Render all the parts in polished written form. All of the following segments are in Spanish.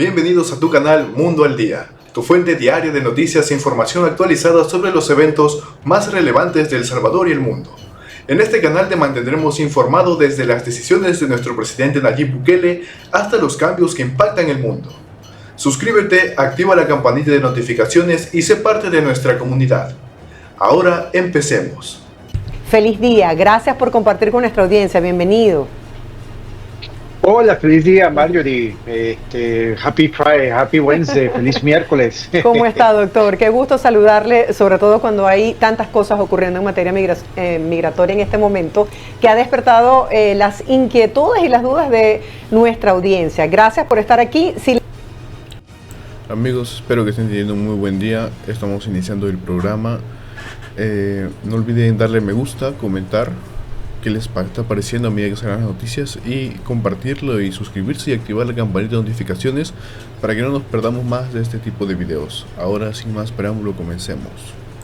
Bienvenidos a tu canal Mundo al Día, tu fuente diaria de noticias e información actualizada sobre los eventos más relevantes de El Salvador y el mundo. En este canal te mantendremos informado desde las decisiones de nuestro presidente Nayib Bukele hasta los cambios que impactan el mundo. Suscríbete, activa la campanita de notificaciones y sé parte de nuestra comunidad. Ahora empecemos. Feliz día, gracias por compartir con nuestra audiencia, bienvenido. Hola, feliz día Marjorie, Happy Friday, Happy Wednesday, feliz miércoles. ¿Cómo está, doctor? Qué gusto saludarle, sobre todo cuando hay tantas cosas ocurriendo en materia migratoria en este momento, que ha despertado las inquietudes y las dudas de nuestra audiencia. Gracias por estar aquí. Amigos, espero que estén teniendo un muy buen día. Estamos iniciando el programa. No olviden darle me gusta, comentar qué les está pareciendo a medida que salgan las noticias y compartirlo y suscribirse y activar la campanita de notificaciones para que no nos perdamos más de este tipo de videos. Ahora, sin más preámbulo, comencemos.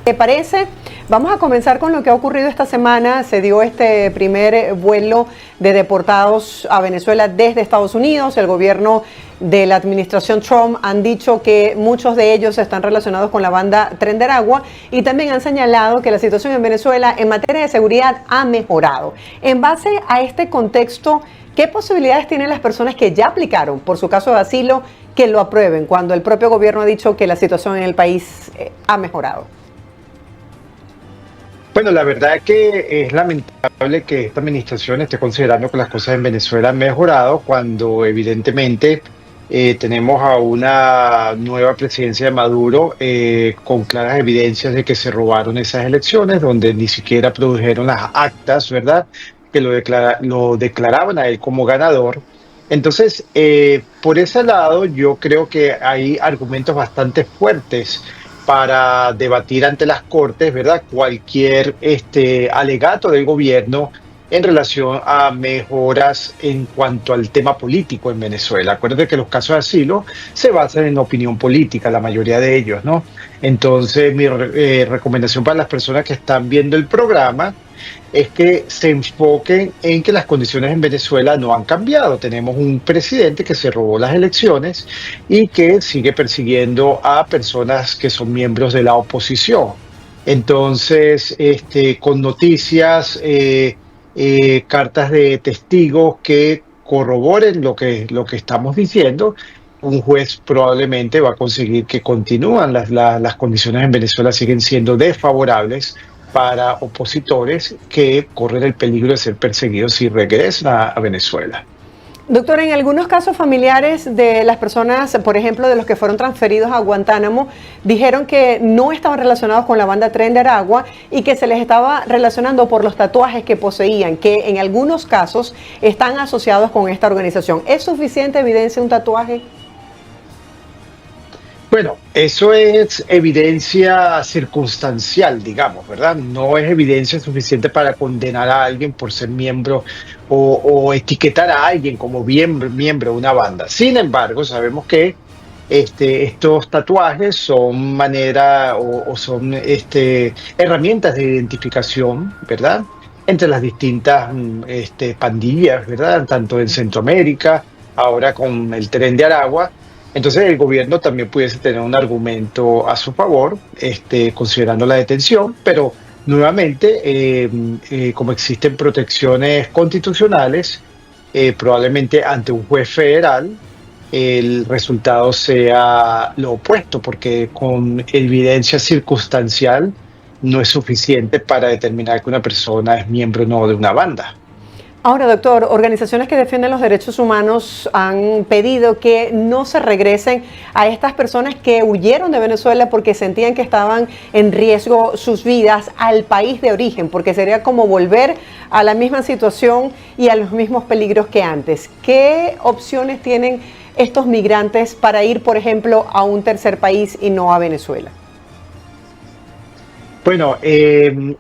¿Te parece? Vamos a comenzar con lo que ha ocurrido esta semana. Se dio este primer vuelo de deportados a Venezuela desde Estados Unidos. El gobierno de la administración Trump han dicho que muchos de ellos están relacionados con la banda Tren de Aragua y también han señalado que la situación en Venezuela en materia de seguridad ha mejorado. En base a este contexto, ¿qué posibilidades tienen las personas que ya aplicaron por su caso de asilo que lo aprueben cuando el propio gobierno ha dicho que la situación en el país ha mejorado? Bueno, la verdad es que es lamentable que esta administración esté considerando que las cosas en Venezuela han mejorado cuando evidentemente tenemos a una nueva presidencia de Maduro con claras evidencias de que se robaron esas elecciones, donde ni siquiera produjeron las actas, ¿verdad?, que lo declaraban a él como ganador. Entonces, por ese lado, yo creo que hay argumentos bastante fuertes para debatir ante las Cortes, ¿verdad?, cualquier alegato del gobierno en relación a mejoras en cuanto al tema político en Venezuela. Acuérdense que los casos de asilo se basan en opinión política, la mayoría de ellos, ¿no? Entonces, mi recomendación para las personas que están viendo el programa es que se enfoquen en que las condiciones en Venezuela no han cambiado. Tenemos un presidente que se robó las elecciones y que sigue persiguiendo a personas que son miembros de la oposición. Entonces, con noticias, cartas de testigos que corroboren lo que estamos diciendo, un juez probablemente va a conseguir que continúen las condiciones en Venezuela, siguen siendo desfavorables para opositores que corren el peligro de ser perseguidos si regresan a Venezuela. Doctor, en algunos casos familiares de las personas, por ejemplo, de los que fueron transferidos a Guantánamo, dijeron que no estaban relacionados con la banda Tren de Aragua y que se les estaba relacionando por los tatuajes que poseían, que en algunos casos están asociados con esta organización. ¿Es suficiente evidencia un tatuaje? Bueno, eso es evidencia circunstancial, digamos, ¿verdad? No es evidencia suficiente para condenar a alguien por ser miembro o etiquetar a alguien como miembro de una banda. Sin embargo, sabemos que estos tatuajes son son herramientas de identificación, ¿verdad?, entre las distintas pandillas, ¿verdad?, tanto en Centroamérica, ahora con el Tren de Aragua. Entonces el gobierno también pudiese tener un argumento a su favor, considerando la detención, pero nuevamente, como existen protecciones constitucionales, probablemente ante un juez federal el resultado sea lo opuesto, porque con evidencia circunstancial no es suficiente para determinar que una persona es miembro o no de una banda. Ahora, doctor, organizaciones que defienden los derechos humanos han pedido que no se regresen a estas personas que huyeron de Venezuela porque sentían que estaban en riesgo sus vidas al país de origen, porque sería como volver a la misma situación y a los mismos peligros que antes. ¿Qué opciones tienen estos migrantes para ir, por ejemplo, a un tercer país y no a Venezuela? Bueno, el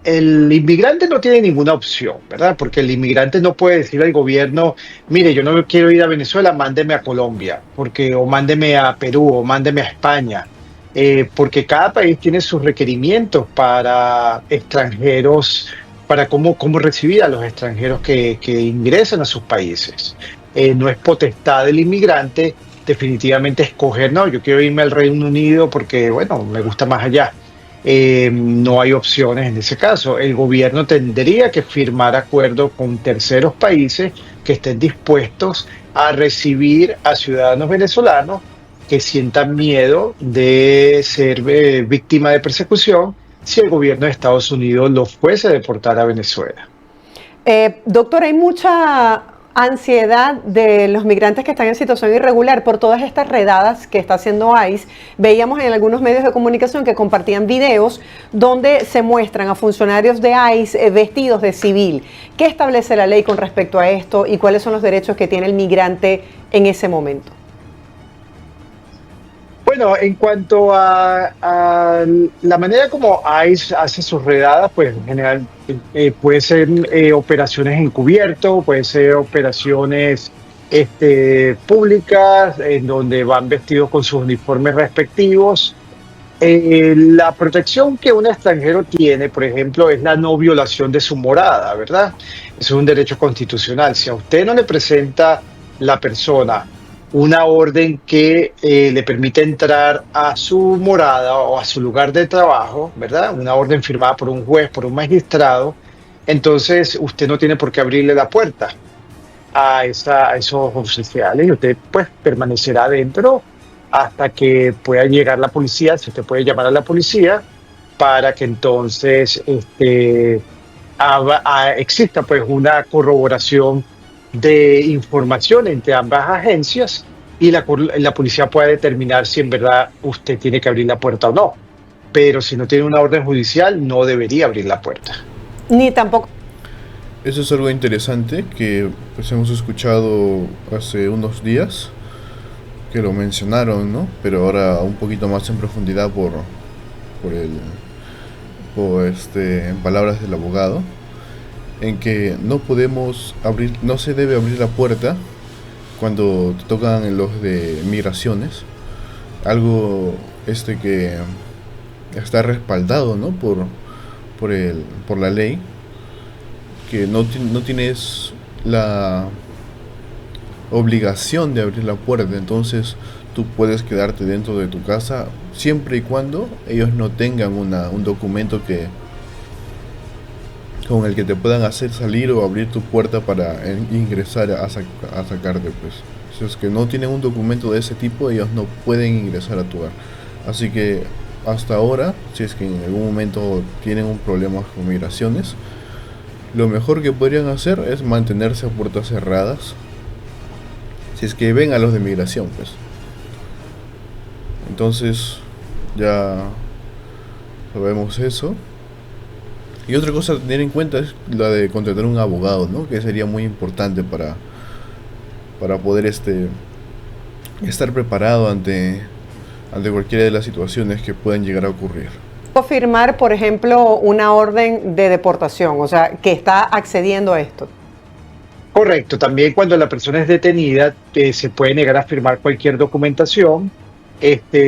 inmigrante no tiene ninguna opción, ¿verdad? Porque el inmigrante no puede decir al gobierno, mire, yo no quiero ir a Venezuela, mándeme a Colombia, o mándeme a Perú, o mándeme a España, porque cada país tiene sus requerimientos para extranjeros, para cómo recibir a los extranjeros que ingresan a sus países. No es potestad del inmigrante definitivamente escoger, no, yo quiero irme al Reino Unido porque, bueno, me gusta más allá. No hay opciones en ese caso. El gobierno tendría que firmar acuerdos con terceros países que estén dispuestos a recibir a ciudadanos venezolanos que sientan miedo de ser víctima de persecución si el gobierno de Estados Unidos los fuese a deportar a Venezuela. Doctor, hay mucha ansiedad de los migrantes que están en situación irregular por todas estas redadas que está haciendo ICE. Veíamos en algunos medios de comunicación que compartían videos donde se muestran a funcionarios de ICE vestidos de civil. ¿Qué establece la ley con respecto a esto y cuáles son los derechos que tiene el migrante en ese momento? Bueno, en cuanto a la manera como ICE hace sus redadas, pues en general puede ser operaciones encubierto, puede ser operaciones públicas, en donde van vestidos con sus uniformes respectivos. La protección que un extranjero tiene, por ejemplo, es la no violación de su morada, ¿verdad? Eso es un derecho constitucional. Si a usted no le presenta la persona una orden que le permite entrar a su morada o a su lugar de trabajo, ¿verdad? Una orden firmada por un juez, por un magistrado, entonces usted no tiene por qué abrirle la puerta a esos oficiales y usted pues permanecerá dentro hasta que pueda llegar la policía, si usted puede llamar a la policía para que entonces exista pues una corroboración de información entre ambas agencias y la policía puede determinar si en verdad usted tiene que abrir la puerta o no. Pero si no tiene una orden judicial, no debería abrir la puerta. Ni tampoco. Eso es algo interesante que pues hemos escuchado hace unos días, que lo mencionaron, ¿no? Pero ahora un poquito más en profundidad en palabras del abogado, en que no se debe abrir la puerta cuando te tocan los de migraciones, algo que está respaldado, ¿no? por la ley, que no tienes la obligación de abrir la puerta, entonces tú puedes quedarte dentro de tu casa siempre y cuando ellos no tengan un documento con el que te puedan hacer salir o abrir tu puerta para ingresar a sacarte, pues. Si es que no tienen un documento de ese tipo, ellos no pueden ingresar a tu hogar. Así que hasta ahora, si es que en algún momento tienen un problema con migraciones, lo mejor que podrían hacer es mantenerse a puertas cerradas. Si es que ven a los de migración, pues. Entonces, ya sabemos eso. Y otra cosa a tener en cuenta es la de contratar un abogado, ¿no? Que sería muy importante para poder estar preparado ante cualquiera de las situaciones que puedan llegar a ocurrir. Firmar, por ejemplo, una orden de deportación, o sea, que está accediendo a esto. Correcto, también cuando la persona es detenida se puede negar a firmar cualquier documentación.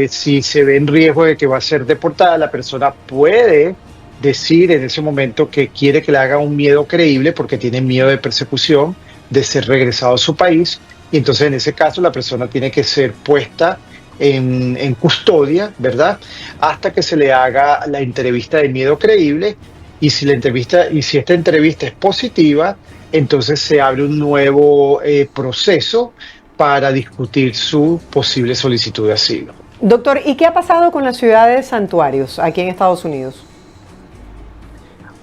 Si se ve en riesgo de que va a ser deportada, la persona puede decir en ese momento que quiere que le haga un miedo creíble porque tiene miedo de persecución, de ser regresado a su país, y entonces en ese caso la persona tiene que ser puesta en custodia, ¿verdad? Hasta que se le haga la entrevista de miedo creíble, y si esta entrevista es positiva, entonces se abre un nuevo proceso para discutir su posible solicitud de asilo. Doctor, ¿y qué ha pasado con las ciudades santuarios aquí en Estados Unidos?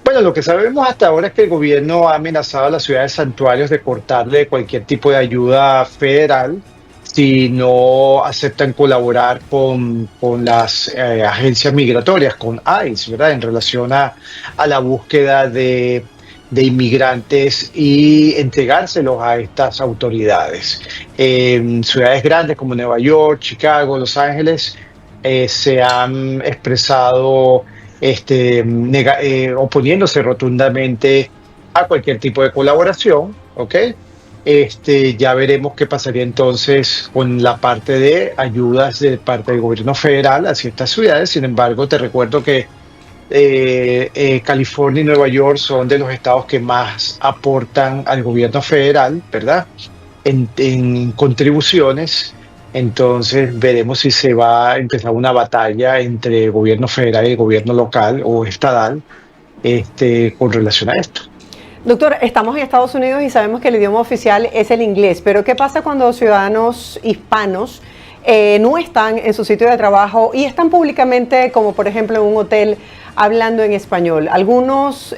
Bueno, lo que sabemos hasta ahora es que el gobierno ha amenazado a las ciudades santuarios de cortarle cualquier tipo de ayuda federal si no aceptan colaborar con las agencias migratorias, con ICE, ¿verdad? En relación a la búsqueda de inmigrantes y entregárselos a estas autoridades. En ciudades grandes como Nueva York, Chicago, Los Ángeles se han expresado oponiéndose rotundamente a cualquier tipo de colaboración, ¿ok? Ya veremos qué pasaría entonces con la parte de ayudas de parte del gobierno federal hacia estas ciudades. Sin embargo, te recuerdo que California y Nueva York son de los estados que más aportan al gobierno federal, ¿verdad? En contribuciones. Entonces veremos si se va a empezar una batalla entre el gobierno federal y el gobierno local o estatal con relación a esto. Doctor, estamos en Estados Unidos y sabemos que el idioma oficial es el inglés, pero ¿qué pasa cuando ciudadanos hispanos no están en su sitio de trabajo y están públicamente, como por ejemplo en un hotel, hablando en español? Algunas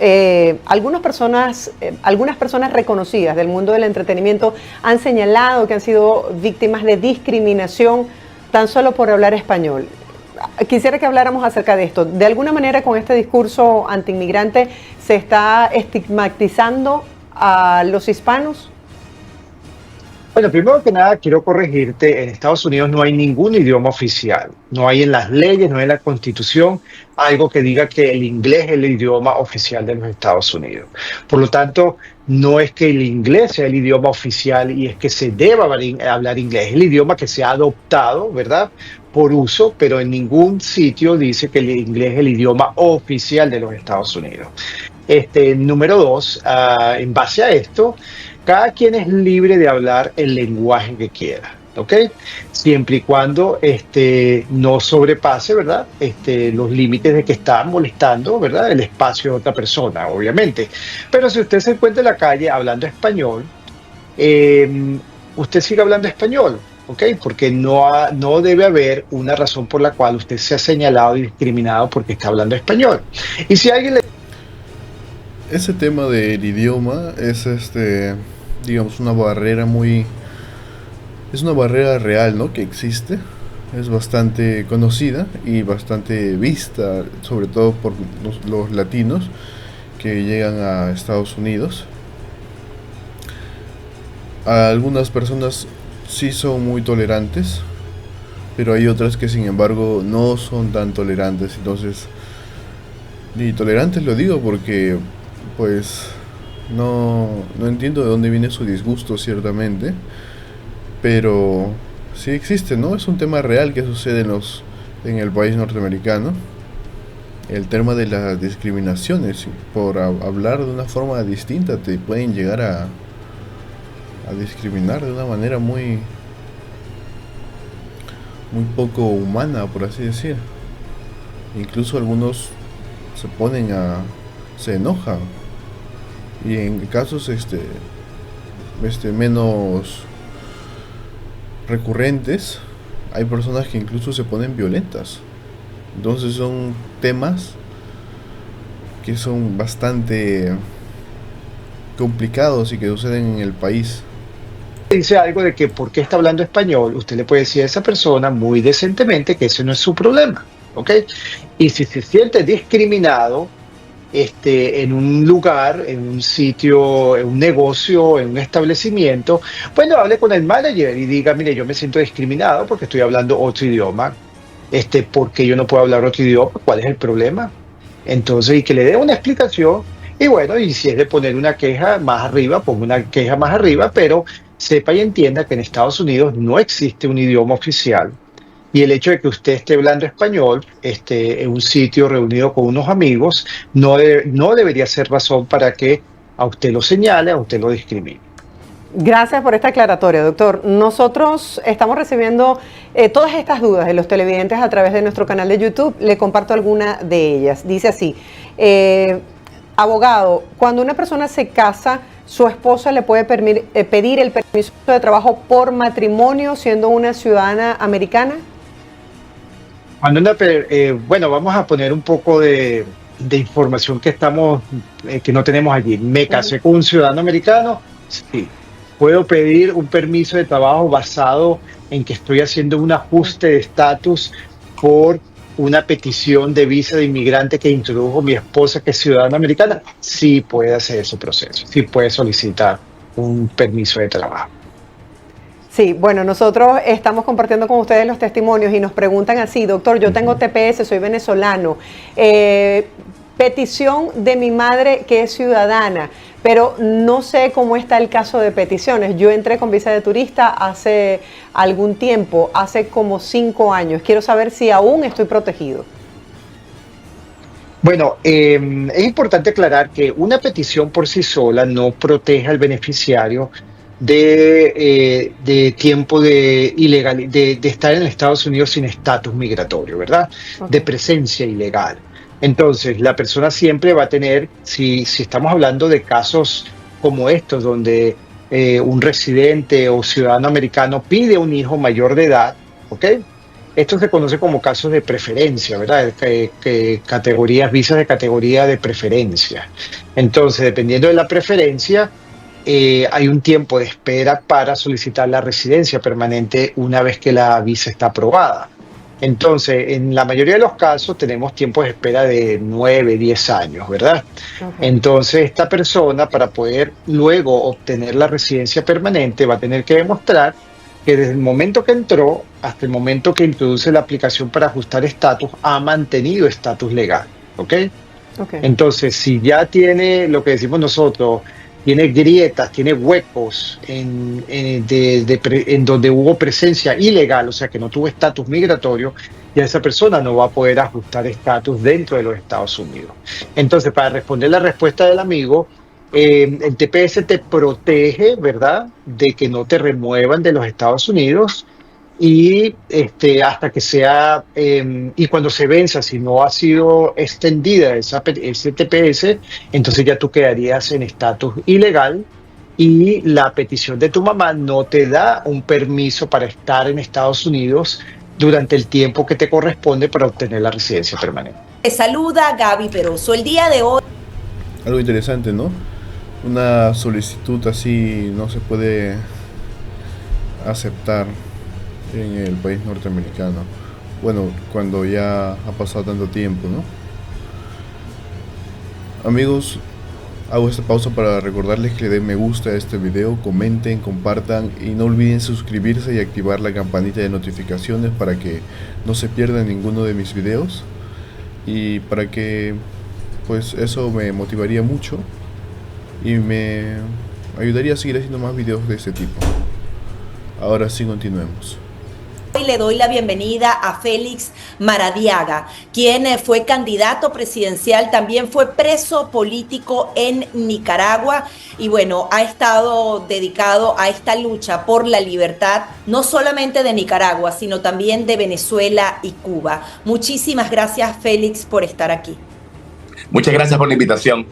personas reconocidas del mundo del entretenimiento han señalado que han sido víctimas de discriminación tan solo por hablar español. Quisiera que habláramos acerca de esto. De alguna manera, con este discurso antiinmigrante, ¿se está estigmatizando a los hispanos? Bueno, primero que nada quiero corregirte, en Estados Unidos no hay ningún idioma oficial, no hay en las leyes, no hay en la Constitución algo que diga que el inglés es el idioma oficial de los Estados Unidos. Por lo tanto, no es que el inglés sea el idioma oficial y es que se deba hablar inglés, es el idioma que se ha adoptado, ¿verdad?, por uso, pero en ningún sitio dice que el inglés es el idioma oficial de los Estados Unidos. Número dos, en base a esto, cada quien es libre de hablar el lenguaje que quiera, ¿ok? Siempre y cuando no sobrepase, ¿verdad?, los límites de que está molestando, ¿verdad?, el espacio de otra persona, obviamente. Pero si usted se encuentra en la calle hablando español, usted sigue hablando español, ¿ok? Porque no debe haber una razón por la cual usted sea señalado y discriminado porque está hablando español. Y si alguien le... Ese tema del idioma es digamos una barrera es una barrera real, ¿no?, que existe, es bastante conocida y bastante vista, sobre todo por los latinos que llegan a Estados Unidos. Algunas personas sí son muy tolerantes, pero hay otras que sin embargo no son tan tolerantes. Entonces, y tolerantes lo digo porque pues no entiendo de dónde viene su disgusto, ciertamente, pero sí existe, ¿no? Es un tema real que sucede en el país norteamericano. El tema de las discriminaciones, por hablar de una forma distinta, te pueden llegar a discriminar de una manera muy poco humana, por así decir. Incluso algunos se enojan, y en casos menos recurrentes hay personas que incluso se ponen violentas. Entonces son temas que son bastante complicados y que suceden en el país. Dice algo de que por qué está hablando español, usted le puede decir a esa persona muy decentemente que ese no es su problema, ¿ok? Y si se siente discriminado en un lugar, en un sitio, en un negocio, en un establecimiento, bueno, hable con el manager y diga, mire, yo me siento discriminado porque estoy hablando otro idioma, ¿por qué yo no puedo hablar otro idioma? ¿Cuál es el problema? Entonces, y que le dé una explicación, y bueno, y si es de poner una queja más arriba, ponga una queja más arriba, pero sepa y entienda que en Estados Unidos no existe un idioma oficial, y el hecho de que usted esté hablando español en un sitio reunido con unos amigos no debería ser razón para que a usted lo señale, a usted lo discrimine. Gracias por esta aclaratoria, doctor. Nosotros estamos recibiendo todas estas dudas de los televidentes a través de nuestro canal de YouTube. Le comparto alguna de ellas. Dice así, abogado, cuando una persona se casa, su esposa le puede pedir el permiso de trabajo por matrimonio siendo una ciudadana americana. Bueno, vamos a poner un poco de información que no tenemos allí. Me casé con un ciudadano americano, sí. Puedo pedir un permiso de trabajo basado en que estoy haciendo un ajuste de estatus por una petición de visa de inmigrante que introdujo mi esposa, que es ciudadana americana. Sí puede hacer ese proceso, sí puede solicitar un permiso de trabajo. Sí, bueno, nosotros estamos compartiendo con ustedes los testimonios y nos preguntan así, doctor, yo tengo TPS, soy venezolano, petición de mi madre que es ciudadana, pero no sé cómo está el caso de peticiones. Yo entré con visa de turista hace algún tiempo, hace como 5 años. Quiero saber si aún estoy protegido. Bueno, es importante aclarar que una petición por sí sola no protege al beneficiario de tiempo de de estar en Estados Unidos sin estatus migratorio, ¿verdad? De presencia ilegal. Entonces, la persona siempre va a tener, si estamos hablando de casos como estos, donde un residente o ciudadano americano pide un hijo mayor de edad, ¿ok? Esto se conoce como casos de preferencia, ¿verdad? Visas de categoría de preferencia. Entonces, dependiendo de la preferencia, hay un tiempo de espera para solicitar la residencia permanente una vez que la visa está aprobada. Entonces, en la mayoría de los casos tenemos tiempos de espera de 9, 10 años, ¿verdad? Okay. Entonces, esta persona, para poder luego obtener la residencia permanente, va a tener que demostrar que desde el momento que entró hasta el momento que introduce la aplicación para ajustar estatus, ha mantenido estatus legal, ¿ok? Okay. Entonces, si ya tiene lo que decimos nosotros, tiene grietas, tiene huecos en donde hubo presencia ilegal, o sea que no tuvo estatus migratorio, ya esa persona no va a poder ajustar estatus dentro de los Estados Unidos. Entonces, para responder la respuesta del amigo, el TPS te protege, ¿verdad?, de que no te remuevan de los Estados Unidos y hasta que sea, y cuando se venza, si no ha sido extendida ese TPS, entonces ya tú quedarías en estatus ilegal y la petición de tu mamá no te da un permiso para estar en Estados Unidos durante el tiempo que te corresponde para obtener la residencia permanente. Te saluda Gaby Peroso. El día de hoy... Algo interesante, ¿no? Una solicitud así no se puede aceptar en el país norteamericano. Bueno, cuando ya ha pasado tanto tiempo, ¿no? Amigos, hago esta pausa para recordarles que le den me gusta a este video, comenten, compartan y no olviden suscribirse y activar la campanita de notificaciones para que no se pierdan ninguno de mis videos y para que pues eso me motivaría mucho y me ayudaría a seguir haciendo más videos de este tipo. Ahora sí, continuemos. Hoy le doy la bienvenida a Félix Maradiaga, quien fue candidato presidencial, también fue preso político en Nicaragua y bueno, ha estado dedicado a esta lucha por la libertad, no solamente de Nicaragua, sino también de Venezuela y Cuba. Muchísimas gracias, Félix, por estar aquí. Muchas gracias por la invitación.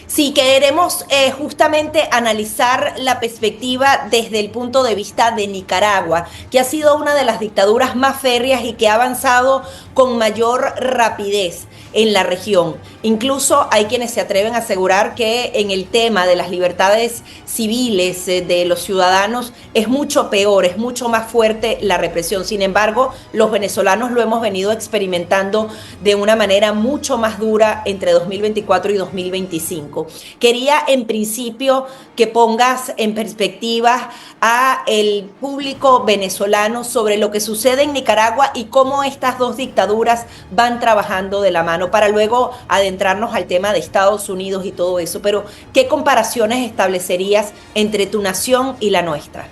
Sí, queremos justamente analizar la perspectiva desde el punto de vista de Nicaragua, que ha sido una de las dictaduras más férreas y que ha avanzado con mayor rapidez en la región. Incluso hay quienes se atreven a asegurar que en el tema de las libertades civiles de los ciudadanos es mucho peor, es mucho más fuerte la represión. Sin embargo, los venezolanos lo hemos venido experimentando de una manera mucho más dura entre 2024 y 2025. Quería en principio que pongas en perspectiva a el público venezolano sobre lo que sucede en Nicaragua y cómo estas dos dictaduras van trabajando de la mano, para luego adentrarnos al tema de Estados Unidos y todo eso. Pero, ¿qué comparaciones establecerías entre tu nación y la nuestra?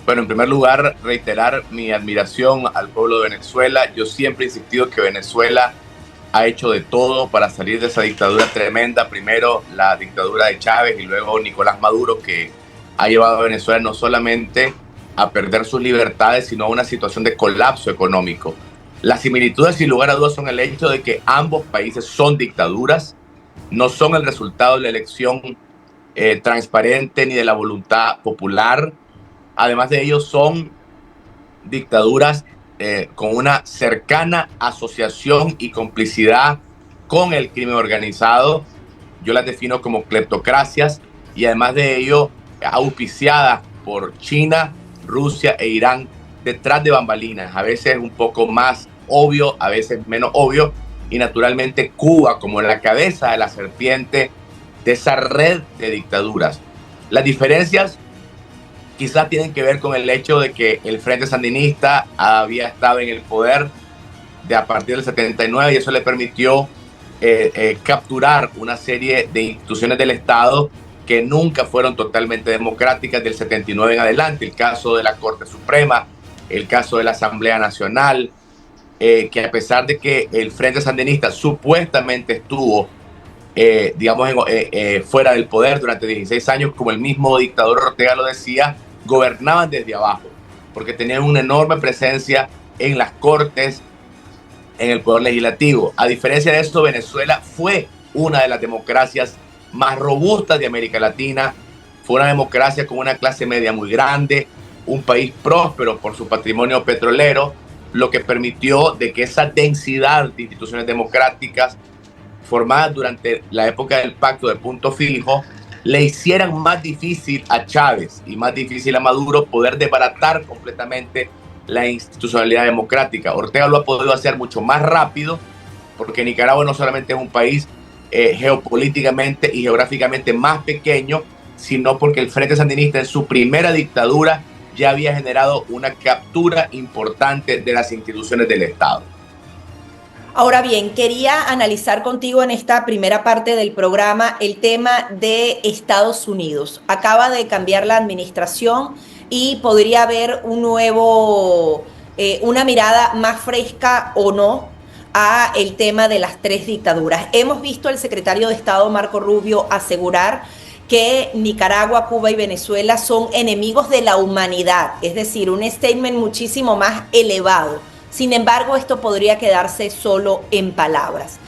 Bueno, en primer lugar, reiterar mi admiración al pueblo de Venezuela. Yo siempre he insistido que Venezuela ha hecho de todo para salir de esa dictadura tremenda. Primero la dictadura de Chávez y luego Nicolás Maduro, que ha llevado a Venezuela no solamente a perder sus libertades, sino a una situación de colapso económico. Las similitudes, sin lugar a dudas, son el hecho de que ambos países son dictaduras, no son el resultado de la elección transparente ni de la voluntad popular. Además de ello, son dictaduras con una cercana asociación y complicidad con el crimen organizado. Yo las defino como cleptocracias y además de ello auspiciadas por China, Rusia e Irán detrás de bambalinas, a veces un poco más obvio, a veces menos obvio, y naturalmente Cuba como la cabeza de la serpiente de esa red de dictaduras. Las diferencias quizás tienen que ver con el hecho de que el Frente Sandinista había estado en el poder a partir del 79 y eso le permitió capturar una serie de instituciones del Estado que nunca fueron totalmente democráticas del 79 en adelante. El caso de la Corte Suprema, el caso de la Asamblea Nacional, que a pesar de que el Frente Sandinista supuestamente estuvo fuera del poder durante 16 años, como el mismo dictador Ortega lo decía, gobernaban desde abajo, porque tenían una enorme presencia en las cortes, en el poder legislativo. A diferencia de esto, Venezuela fue una de las democracias más robustas de América Latina, fue una democracia con una clase media muy grande, un país próspero por su patrimonio petrolero, lo que permitió de que esa densidad de instituciones democráticas formadas durante la época del Pacto de Punto Fijo le hicieran más difícil a Chávez y más difícil a Maduro poder desbaratar completamente la institucionalidad democrática. Ortega lo ha podido hacer mucho más rápido, porque Nicaragua no solamente es un país geopolíticamente y geográficamente más pequeño, sino porque el Frente Sandinista en su primera dictadura ya había generado una captura importante de las instituciones del Estado. Ahora bien, quería analizar contigo en esta primera parte del programa el tema de Estados Unidos. Acaba de cambiar la administración y podría haber un nuevo, una mirada más fresca o no a el tema de las tres dictaduras. Hemos visto al secretario de Estado Marco Rubio asegurar que Nicaragua, Cuba y Venezuela son enemigos de la humanidad, es decir, un statement muchísimo más elevado. Sin embargo, esto podría quedarse solo en palabras.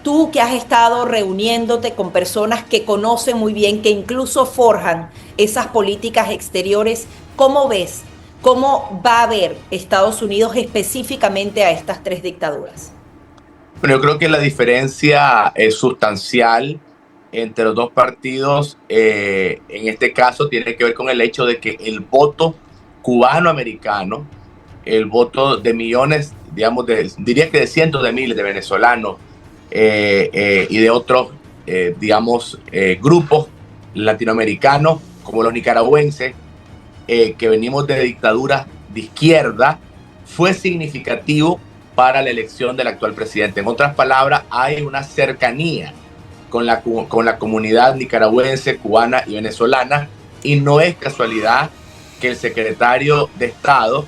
Tú que has estado reuniéndote con personas que conocen muy bien, que incluso forjan esas políticas exteriores, ¿cómo ves? ¿Cómo va a ver Estados Unidos específicamente a estas tres dictaduras? Bueno, yo creo que la diferencia es sustancial entre los dos partidos. En este caso tiene que ver con el hecho de que el voto cubano-americano, el voto de millones, digamos, diría que de cientos de miles de venezolanos y de otros, grupos latinoamericanos como los nicaragüenses, que venimos de dictaduras de izquierda, fue significativo para la elección del actual presidente. En otras palabras, hay una cercanía con la comunidad nicaragüense, cubana y venezolana, y no es casualidad que el secretario de Estado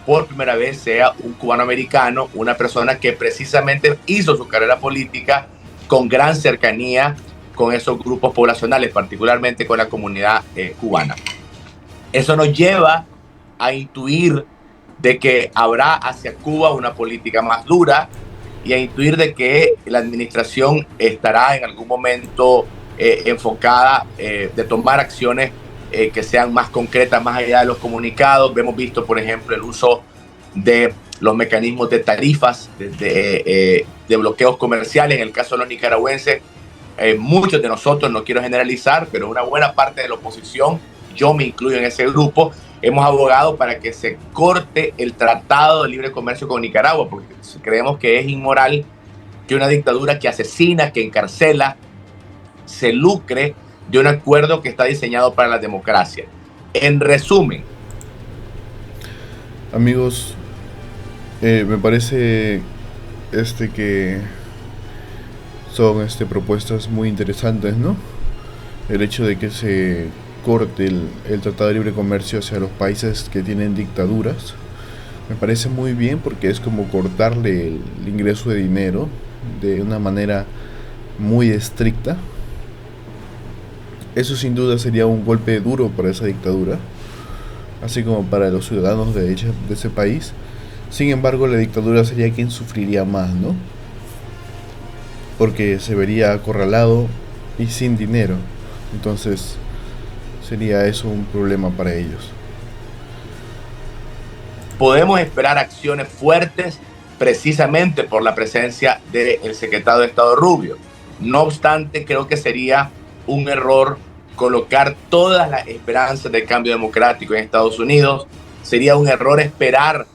por primera vez sea un cubano-americano, una persona que precisamente hizo su carrera política con gran cercanía con esos grupos poblacionales, particularmente con la comunidad cubana. Eso nos lleva a intuir de que habrá hacia Cuba una política más dura y a intuir de que la administración estará en algún momento enfocada de tomar acciones que sean más concretas, más allá de los comunicados. Hemos visto, por ejemplo, el uso de los mecanismos de tarifas, de bloqueos comerciales. En el caso de los nicaragüenses, muchos de nosotros, no quiero generalizar, pero una buena parte de la oposición, yo me incluyo en ese grupo, hemos abogado para que se corte el Tratado de Libre Comercio con Nicaragua, porque creemos que es inmoral que una dictadura que asesina, que encarcela, se lucre de un acuerdo que está diseñado para la democracia. En resumen, amigos, me parece que son propuestas muy interesantes, ¿no? El hecho de que se corte el Tratado de Libre Comercio hacia los países que tienen dictaduras me parece muy bien, porque es como cortarle el ingreso de dinero de una manera muy estricta. Eso sin duda sería un golpe duro para esa dictadura, así como para los ciudadanos de ese país. Sin embargo, la dictadura sería quien sufriría más, ¿no? Porque se vería acorralado y sin dinero. Entonces sería eso un problema para ellos. Podemos esperar acciones fuertes precisamente por la presencia del secretario de Estado Rubio. No obstante, creo que sería un error colocar todas las esperanzas de cambio democrático en Estados Unidos. Sería un error esperar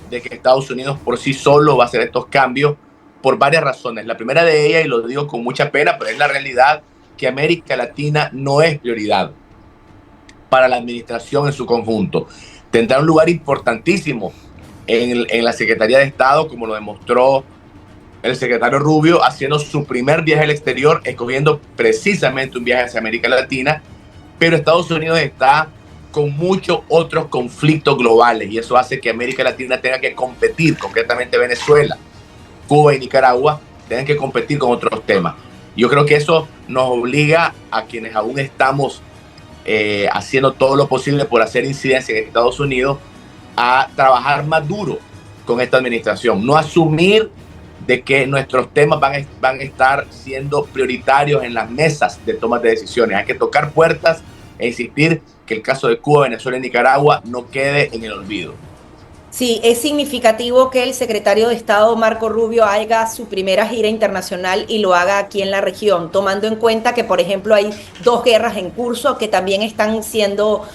de que Estados Unidos por sí solo va a hacer estos cambios por varias razones. La primera de ellas, y lo digo con mucha pena, pero es la realidad, que América Latina no es prioridad para la administración en su conjunto. Tendrá un lugar importantísimo en la Secretaría de Estado, como lo demostró el secretario Rubio, haciendo su primer viaje al exterior, escogiendo precisamente un viaje hacia América Latina, pero Estados Unidos está con muchos otros conflictos globales y eso hace que América Latina tenga que competir, concretamente Venezuela, Cuba y Nicaragua, tengan que competir con otros temas. Yo creo que eso nos obliga a quienes aún estamos haciendo todo lo posible por hacer incidencia en Estados Unidos a trabajar más duro con esta administración, no asumir de que nuestros temas van a estar siendo prioritarios en las mesas de tomas de decisiones. Hay que tocar puertas e insistir que el caso de Cuba, Venezuela y Nicaragua no quede en el olvido. Sí, es significativo que el secretario de Estado Marco Rubio haga su primera gira internacional y lo haga aquí en la región, tomando en cuenta que, por ejemplo, hay 2 guerras en curso que también están siendo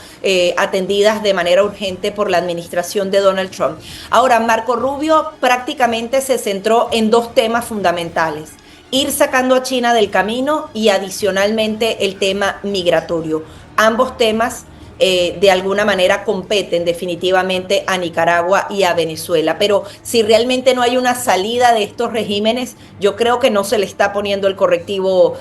atendidas de manera urgente por la administración de Donald Trump. Ahora, Marco Rubio prácticamente se centró en 2 temas fundamentales: ir sacando a China del camino y adicionalmente el tema migratorio. Ambos temas de alguna manera competen definitivamente a Nicaragua y a Venezuela, pero si realmente no hay una salida de estos regímenes, yo creo que no se le está poniendo el correctivo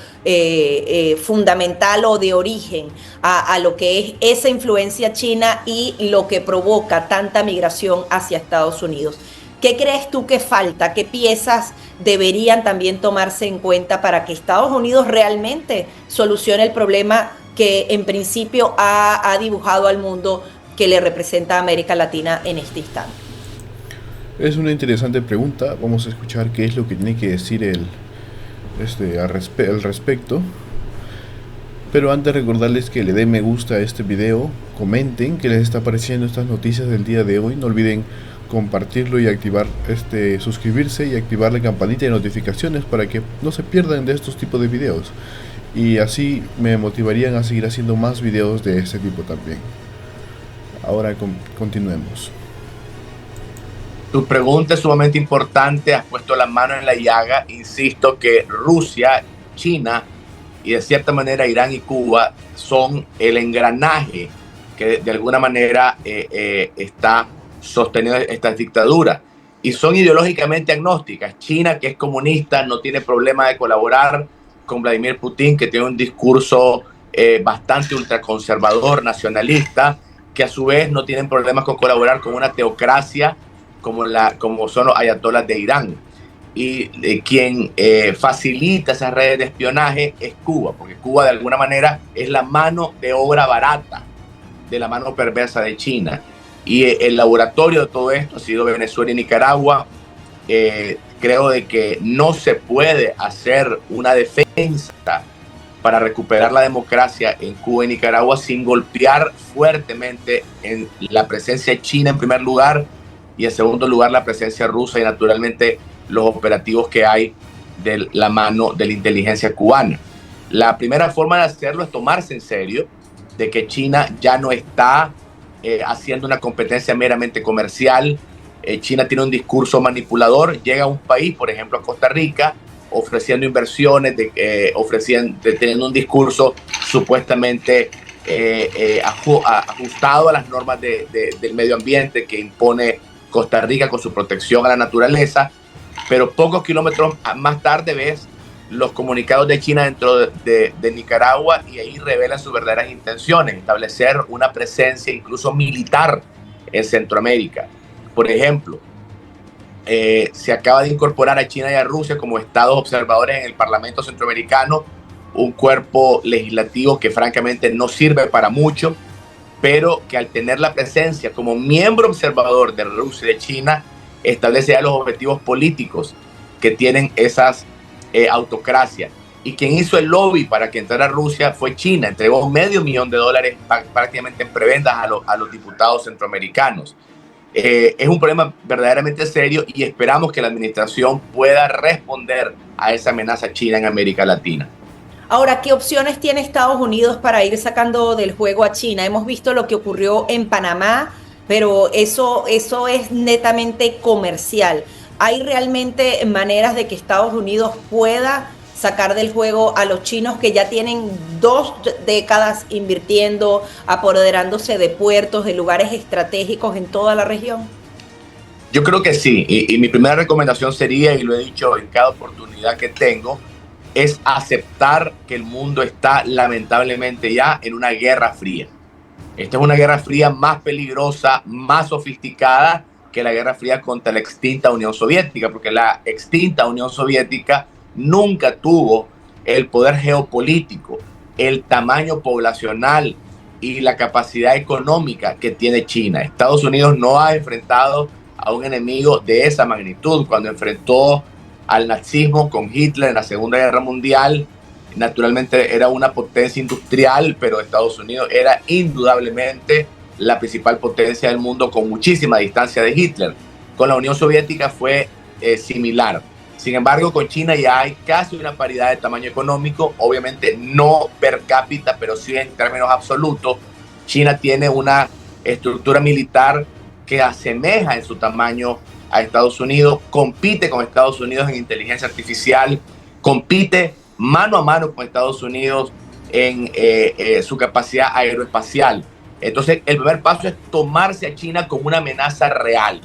fundamental o de origen a lo que es esa influencia china y lo que provoca tanta migración hacia Estados Unidos. ¿Qué crees tú que falta? ¿Qué piezas deberían también tomarse en cuenta para que Estados Unidos realmente solucione el problema que en principio ha dibujado al mundo que le representa a América Latina en este instante? Es una interesante pregunta. Vamos a escuchar qué es lo que tiene que decir al respecto. Pero antes recordarles que le den me gusta a este video, comenten qué les está pareciendo estas noticias del día de hoy. No olviden compartirlo y activar suscribirse y activar la campanita de notificaciones para que no se pierdan de estos tipos de videos. Y así me motivarían a seguir haciendo más videos de este tipo también. Ahora continuemos. Tu pregunta es sumamente importante, has puesto la mano en la llaga. Insisto que Rusia, China y de cierta manera Irán y Cuba son el engranaje que de alguna manera está sosteniendo estas dictaduras. Y son ideológicamente agnósticas. China, que es comunista, no tiene problema de colaborar con Vladimir Putin, que tiene un discurso bastante ultraconservador, nacionalista, que a su vez no tienen problemas con colaborar con una teocracia como son los ayatolás de Irán. Y quien facilita esas redes de espionaje es Cuba, porque Cuba de alguna manera es la mano de obra barata de la mano perversa de China. Y el laboratorio de todo esto ha sido Venezuela y Nicaragua. Creo de que no se puede hacer una defensa para recuperar la democracia en Cuba y Nicaragua sin golpear fuertemente en la presencia china en primer lugar y en segundo lugar la presencia rusa y naturalmente los operativos que hay de la mano de la inteligencia cubana. La primera forma de hacerlo es tomarse en serio de que China ya no está haciendo una competencia meramente comercial. China tiene un discurso manipulador, llega a un país, por ejemplo a Costa Rica, ofreciendo inversiones, teniendo un discurso supuestamente ajustado a las normas del medio ambiente que impone Costa Rica con su protección a la naturaleza, pero pocos kilómetros más tarde ves los comunicados de China dentro de Nicaragua y ahí revelan sus verdaderas intenciones, establecer una presencia incluso militar en Centroamérica. Por ejemplo, se acaba de incorporar a China y a Rusia como estados observadores en el Parlamento Centroamericano, un cuerpo legislativo que francamente no sirve para mucho, pero que al tener la presencia como miembro observador de Rusia y de China, establece ya los objetivos políticos que tienen esas autocracias. Y quien hizo el lobby para que entrara Rusia fue China, entregó $500,000 prácticamente en prebendas a los diputados centroamericanos. Es un problema verdaderamente serio y esperamos que la administración pueda responder a esa amenaza china en América Latina. Ahora, ¿qué opciones tiene Estados Unidos para ir sacando del juego a China? Hemos visto lo que ocurrió en Panamá, pero eso es netamente comercial. ¿Hay realmente maneras de que Estados Unidos pueda sacar del juego a los chinos que ya tienen 2 décadas invirtiendo, apoderándose de puertos, de lugares estratégicos en toda la región? Yo creo que sí, y mi primera recomendación sería, y lo he dicho en cada oportunidad que tengo, es aceptar que el mundo está lamentablemente ya en una guerra fría. Esta es una guerra fría más peligrosa, más sofisticada que la guerra fría contra la extinta Unión Soviética, porque la extinta Unión Soviética nunca tuvo el poder geopolítico, el tamaño poblacional y la capacidad económica que tiene China. Estados Unidos no ha enfrentado a un enemigo de esa magnitud. Cuando enfrentó al nazismo con Hitler en la Segunda Guerra Mundial, naturalmente era una potencia industrial, pero Estados Unidos era indudablemente la principal potencia del mundo con muchísima distancia de Hitler. Con la Unión Soviética fue similar. Sin embargo, con China ya hay casi una paridad de tamaño económico, obviamente no per cápita, pero sí en términos absolutos. China tiene una estructura militar que asemeja en su tamaño a Estados Unidos, compite con Estados Unidos en inteligencia artificial, compite mano a mano con Estados Unidos en su capacidad aeroespacial. Entonces, el primer paso es tomarse a China como una amenaza real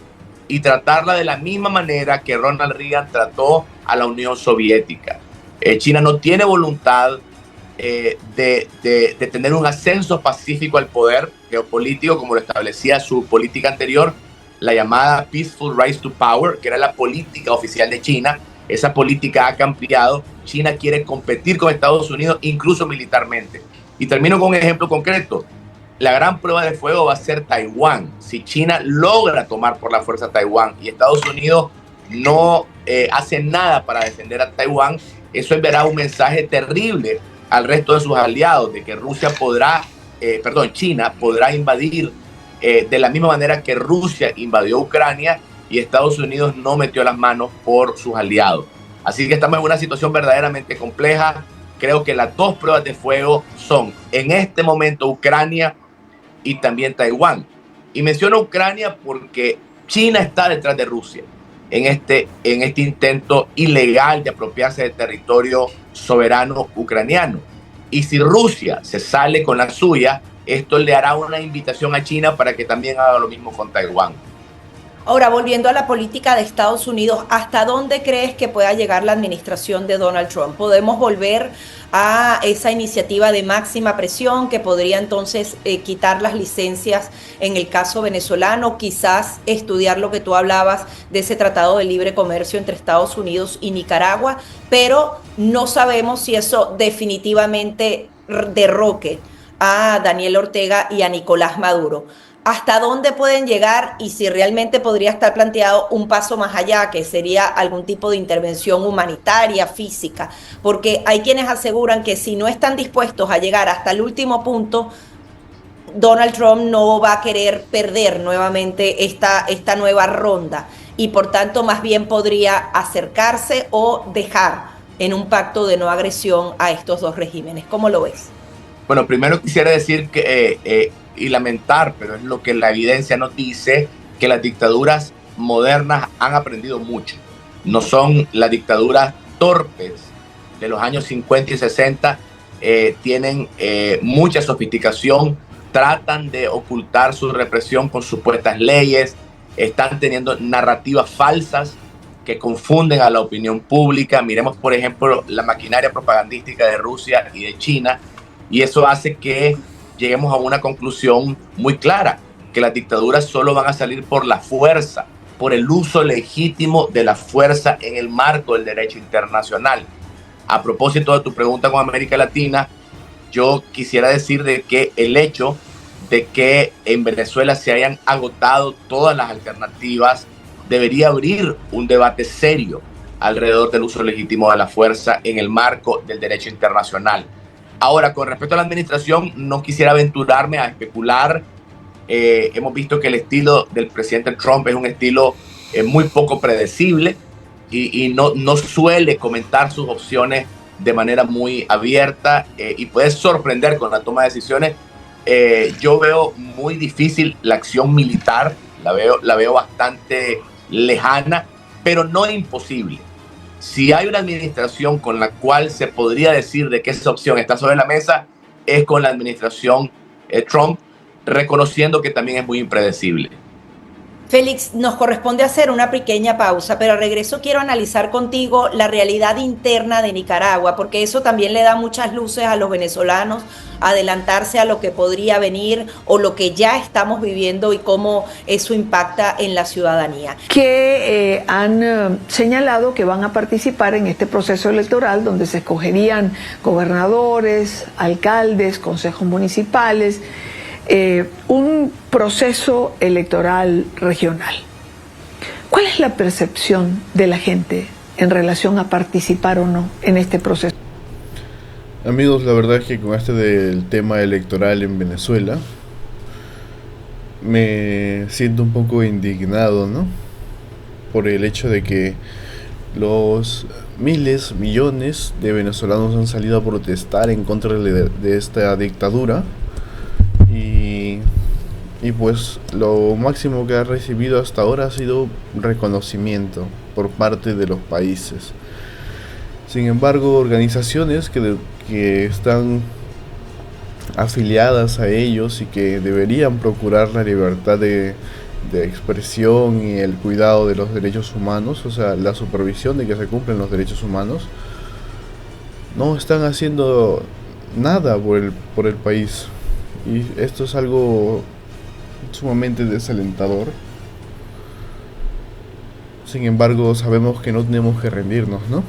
y tratarla de la misma manera que Ronald Reagan trató a la Unión Soviética. China no tiene voluntad de tener un ascenso pacífico al poder geopolítico como lo establecía su política anterior, la llamada Peaceful Rise to Power, que era la política oficial de China. Esa política ha cambiado. China quiere competir con Estados Unidos, incluso militarmente. Y termino con un ejemplo concreto. La gran prueba de fuego va a ser Taiwán. Si China logra tomar por la fuerza Taiwán y Estados Unidos no hace nada para defender a Taiwán, eso enviará un mensaje terrible al resto de sus aliados de que China podrá invadir de la misma manera que Rusia invadió Ucrania y Estados Unidos no metió las manos por sus aliados. Así que estamos en una situación verdaderamente compleja. Creo que las dos pruebas de fuego son en este momento Ucrania y también Taiwán. Y menciono Ucrania porque China está detrás de Rusia en este intento ilegal de apropiarse del territorio soberano ucraniano. Y si Rusia se sale con la suya, esto le hará una invitación a China para que también haga lo mismo con Taiwán. Ahora, volviendo a la política de Estados Unidos, ¿hasta dónde crees que pueda llegar la administración de Donald Trump? ¿Podemos volver a esa iniciativa de máxima presión que podría entonces quitar las licencias en el caso venezolano? Quizás estudiar lo que tú hablabas de ese tratado de libre comercio entre Estados Unidos y Nicaragua, pero no sabemos si eso definitivamente derroque a Daniel Ortega y a Nicolás Maduro. ¿Hasta dónde pueden llegar y si realmente podría estar planteado un paso más allá, que sería algún tipo de intervención humanitaria, física? Porque hay quienes aseguran que si no están dispuestos a llegar hasta el último punto, Donald Trump no va a querer perder nuevamente esta nueva ronda y por tanto más bien podría acercarse o dejar en un pacto de no agresión a estos dos regímenes. ¿Cómo lo ves? Bueno, primero quisiera decir que y lamentar, pero es lo que la evidencia nos dice, que las dictaduras modernas han aprendido mucho. No son las dictaduras torpes de los años 50 y 60, tienen mucha sofisticación, tratan de ocultar su represión con supuestas leyes, están teniendo narrativas falsas que confunden a la opinión pública. Miremos, por ejemplo, la maquinaria propagandística de Rusia y de China, y eso hace que lleguemos a una conclusión muy clara, que las dictaduras solo van a salir por la fuerza, por el uso legítimo de la fuerza en el marco del derecho internacional. A propósito de tu pregunta con América Latina, yo quisiera decir de que el hecho de que en Venezuela se hayan agotado todas las alternativas debería abrir un debate serio alrededor del uso legítimo de la fuerza en el marco del derecho internacional. Ahora, con respecto a la administración, no quisiera aventurarme a especular. Hemos visto que el estilo del presidente Trump es un estilo muy poco predecible y no suele comentar sus opciones de manera muy abierta y puede sorprender con la toma de decisiones. Yo veo muy difícil la acción militar, la veo bastante lejana, pero no imposible. Si hay una administración con la cual se podría decir de que esa opción está sobre la mesa, es con la administración Trump, reconociendo que también es muy impredecible. Félix, nos corresponde hacer una pequeña pausa, pero al regreso quiero analizar contigo la realidad interna de Nicaragua, porque eso también le da muchas luces a los venezolanos, adelantarse a lo que podría venir o lo que ya estamos viviendo y cómo eso impacta en la ciudadanía. Que han señalado que van a participar en este proceso electoral donde se escogerían gobernadores, alcaldes, consejos municipales, un proceso electoral regional. ¿Cuál es la percepción de la gente en relación a participar o no en este proceso? Amigos, la verdad es que con este del tema electoral en Venezuela me siento un poco indignado, ¿no? Por el hecho de que los miles, millones de venezolanos han salido a protestar en contra de esta dictadura. Y pues lo máximo que ha recibido hasta ahora ha sido reconocimiento por parte de los países. Sin embargo, organizaciones que están afiliadas a ellos y que deberían procurar la libertad de expresión y el cuidado de los derechos humanos, o sea, la supervisión de que se cumplen los derechos humanos, no están haciendo nada por el país. Y esto es algo sumamente desalentador. Sin embargo, sabemos que no tenemos que rendirnos, ¿no?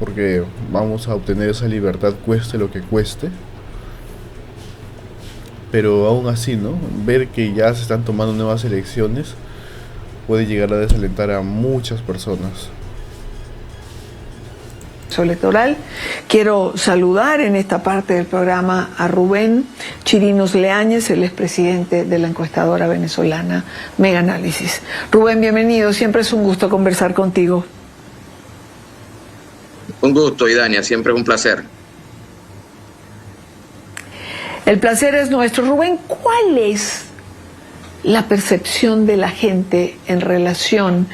Porque vamos a obtener esa libertad cueste lo que cueste. Pero aún así, ¿no? Ver que ya se están tomando nuevas elecciones puede llegar a desalentar a muchas personas. Electoral. Quiero saludar en esta parte del programa a Rubén Chirinos Leáñez, el expresidente de la encuestadora venezolana Mega Análisis. Rubén, bienvenido, siempre es un gusto conversar contigo. Un gusto, Idania, siempre es un placer. El placer es nuestro. Rubén, ¿cuál es la percepción de la gente en relación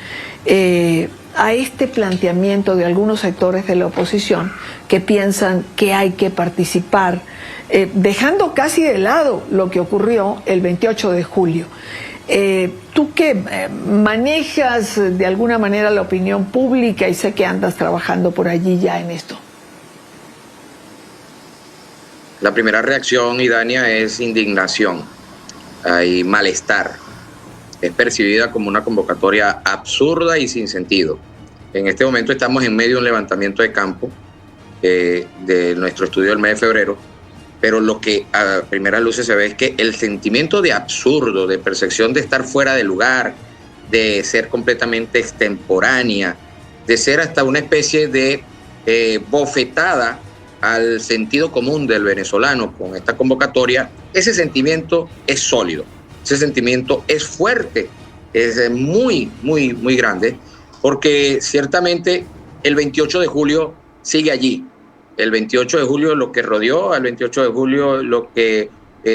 a este planteamiento de algunos sectores de la oposición que piensan que hay que participar, dejando casi de lado lo que ocurrió el 28 de julio? Tú que manejas de alguna manera la opinión pública y sé que andas trabajando por allí ya en esto. La primera reacción, Idania, es indignación, hay malestar. Es percibida como una convocatoria absurda y sin sentido. En este momento estamos en medio de un levantamiento de campo de nuestro estudio del mes de febrero, pero lo que a primeras luces se ve es que el sentimiento de absurdo, de percepción de estar fuera de lugar, de ser completamente extemporánea, de ser hasta una especie de bofetada al sentido común del venezolano con esta convocatoria, ese sentimiento es sólido. Ese sentimiento es fuerte, es muy, muy, muy grande, porque ciertamente el 28 de julio sigue allí. El 28 de julio, lo que rodeó al 28 de julio, lo que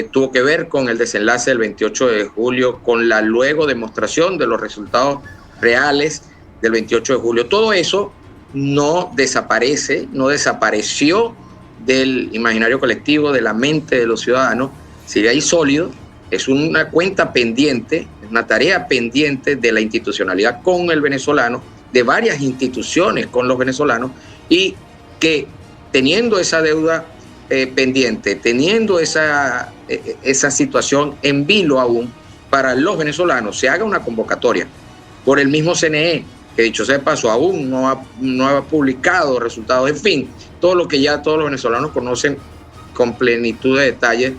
tuvo que ver con el desenlace del 28 de julio, con la luego demostración de los resultados reales del 28 de julio. Todo eso no desaparece, no desapareció del imaginario colectivo, de la mente de los ciudadanos, sigue ahí sólido. Es una cuenta pendiente, una tarea pendiente de la institucionalidad con el venezolano, de varias instituciones con los venezolanos, y que teniendo esa deuda pendiente, teniendo esa situación en vilo aún para los venezolanos, se haga una convocatoria por el mismo CNE, que dicho sea de paso, aún no ha publicado resultados, en fin, todo lo que ya todos los venezolanos conocen con plenitud de detalle.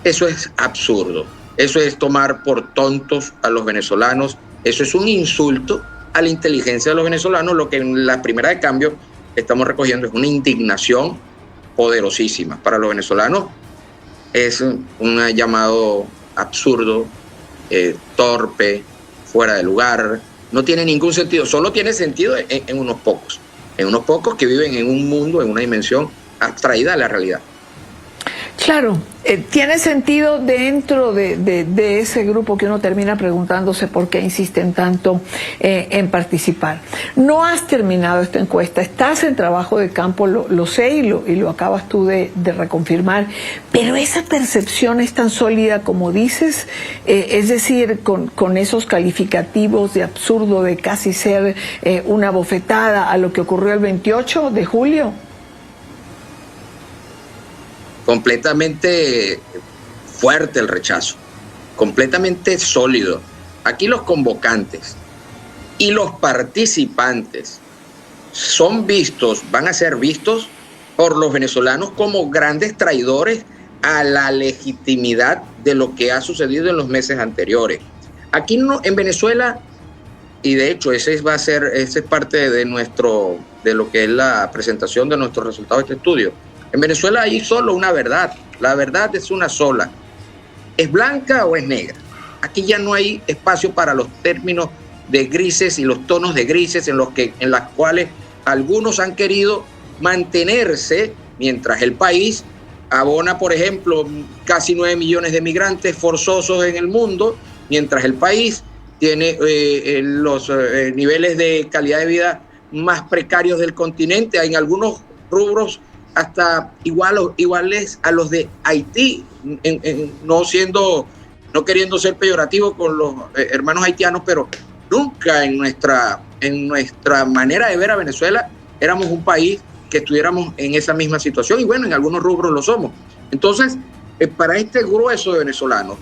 Eso es absurdo, eso es tomar por tontos a los venezolanos, eso es un insulto a la inteligencia de los venezolanos. Lo que en la primera de cambio estamos recogiendo es una indignación poderosísima. Para los venezolanos es un llamado absurdo, torpe, fuera de lugar, no tiene ningún sentido, solo tiene sentido en unos pocos que viven en un mundo, en una dimensión abstraída de la realidad. Claro, tiene sentido dentro de ese grupo que uno termina preguntándose por qué insisten tanto en participar. No has terminado esta encuesta, estás en trabajo de campo, lo sé y lo acabas tú de reconfirmar, pero esa percepción es tan sólida como dices, es decir, con esos calificativos de absurdo, de casi ser una bofetada a lo que ocurrió el 28 de julio. Completamente fuerte el rechazo, completamente sólido. Aquí los convocantes y los participantes van a ser vistos por los venezolanos como grandes traidores a la legitimidad de lo que ha sucedido en los meses anteriores. Aquí no, en Venezuela, y de hecho ese es parte de lo que es la presentación de nuestros resultados de este estudio. En Venezuela hay solo una verdad. La verdad es una sola. ¿Es blanca o es negra? Aquí ya no hay espacio para los términos de grises y los tonos de grises en las cuales algunos han querido mantenerse mientras el país abona, por ejemplo, casi 9 millones de migrantes forzosos en el mundo, mientras el país tiene los niveles de calidad de vida más precarios del continente. Hay en algunos rubros hasta iguales a los de Haití, no queriendo ser peyorativo con los hermanos haitianos, pero nunca en nuestra manera de ver a Venezuela éramos un país que estuviéramos en esa misma situación, y bueno, en algunos rubros lo somos. Entonces, para este grueso de venezolanos,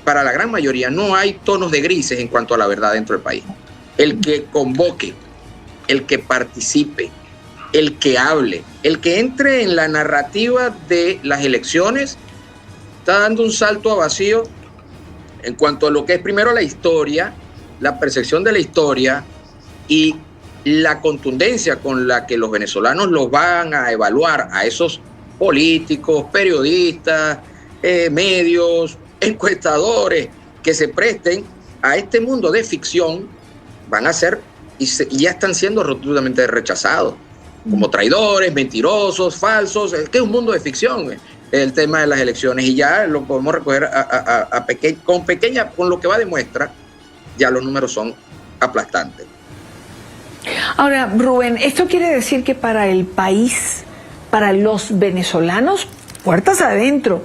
para la gran mayoría, no hay tonos de grises en cuanto a la verdad dentro del país. El que convoque, el que participe, el que hable, el que entre en la narrativa de las elecciones, está dando un salto a vacío en cuanto a lo que es primero la historia, la percepción de la historia y la contundencia con la que los venezolanos los van a evaluar a esos políticos, periodistas, medios, encuestadores que se presten a este mundo de ficción, van a ser y ya están siendo rotundamente rechazados como traidores, mentirosos, falsos. Es que es un mundo de ficción el tema de las elecciones, y ya lo podemos recoger con lo que va de muestra, ya los números son aplastantes. Ahora, Rubén, ¿esto quiere decir que para el país, para los venezolanos, puertas adentro,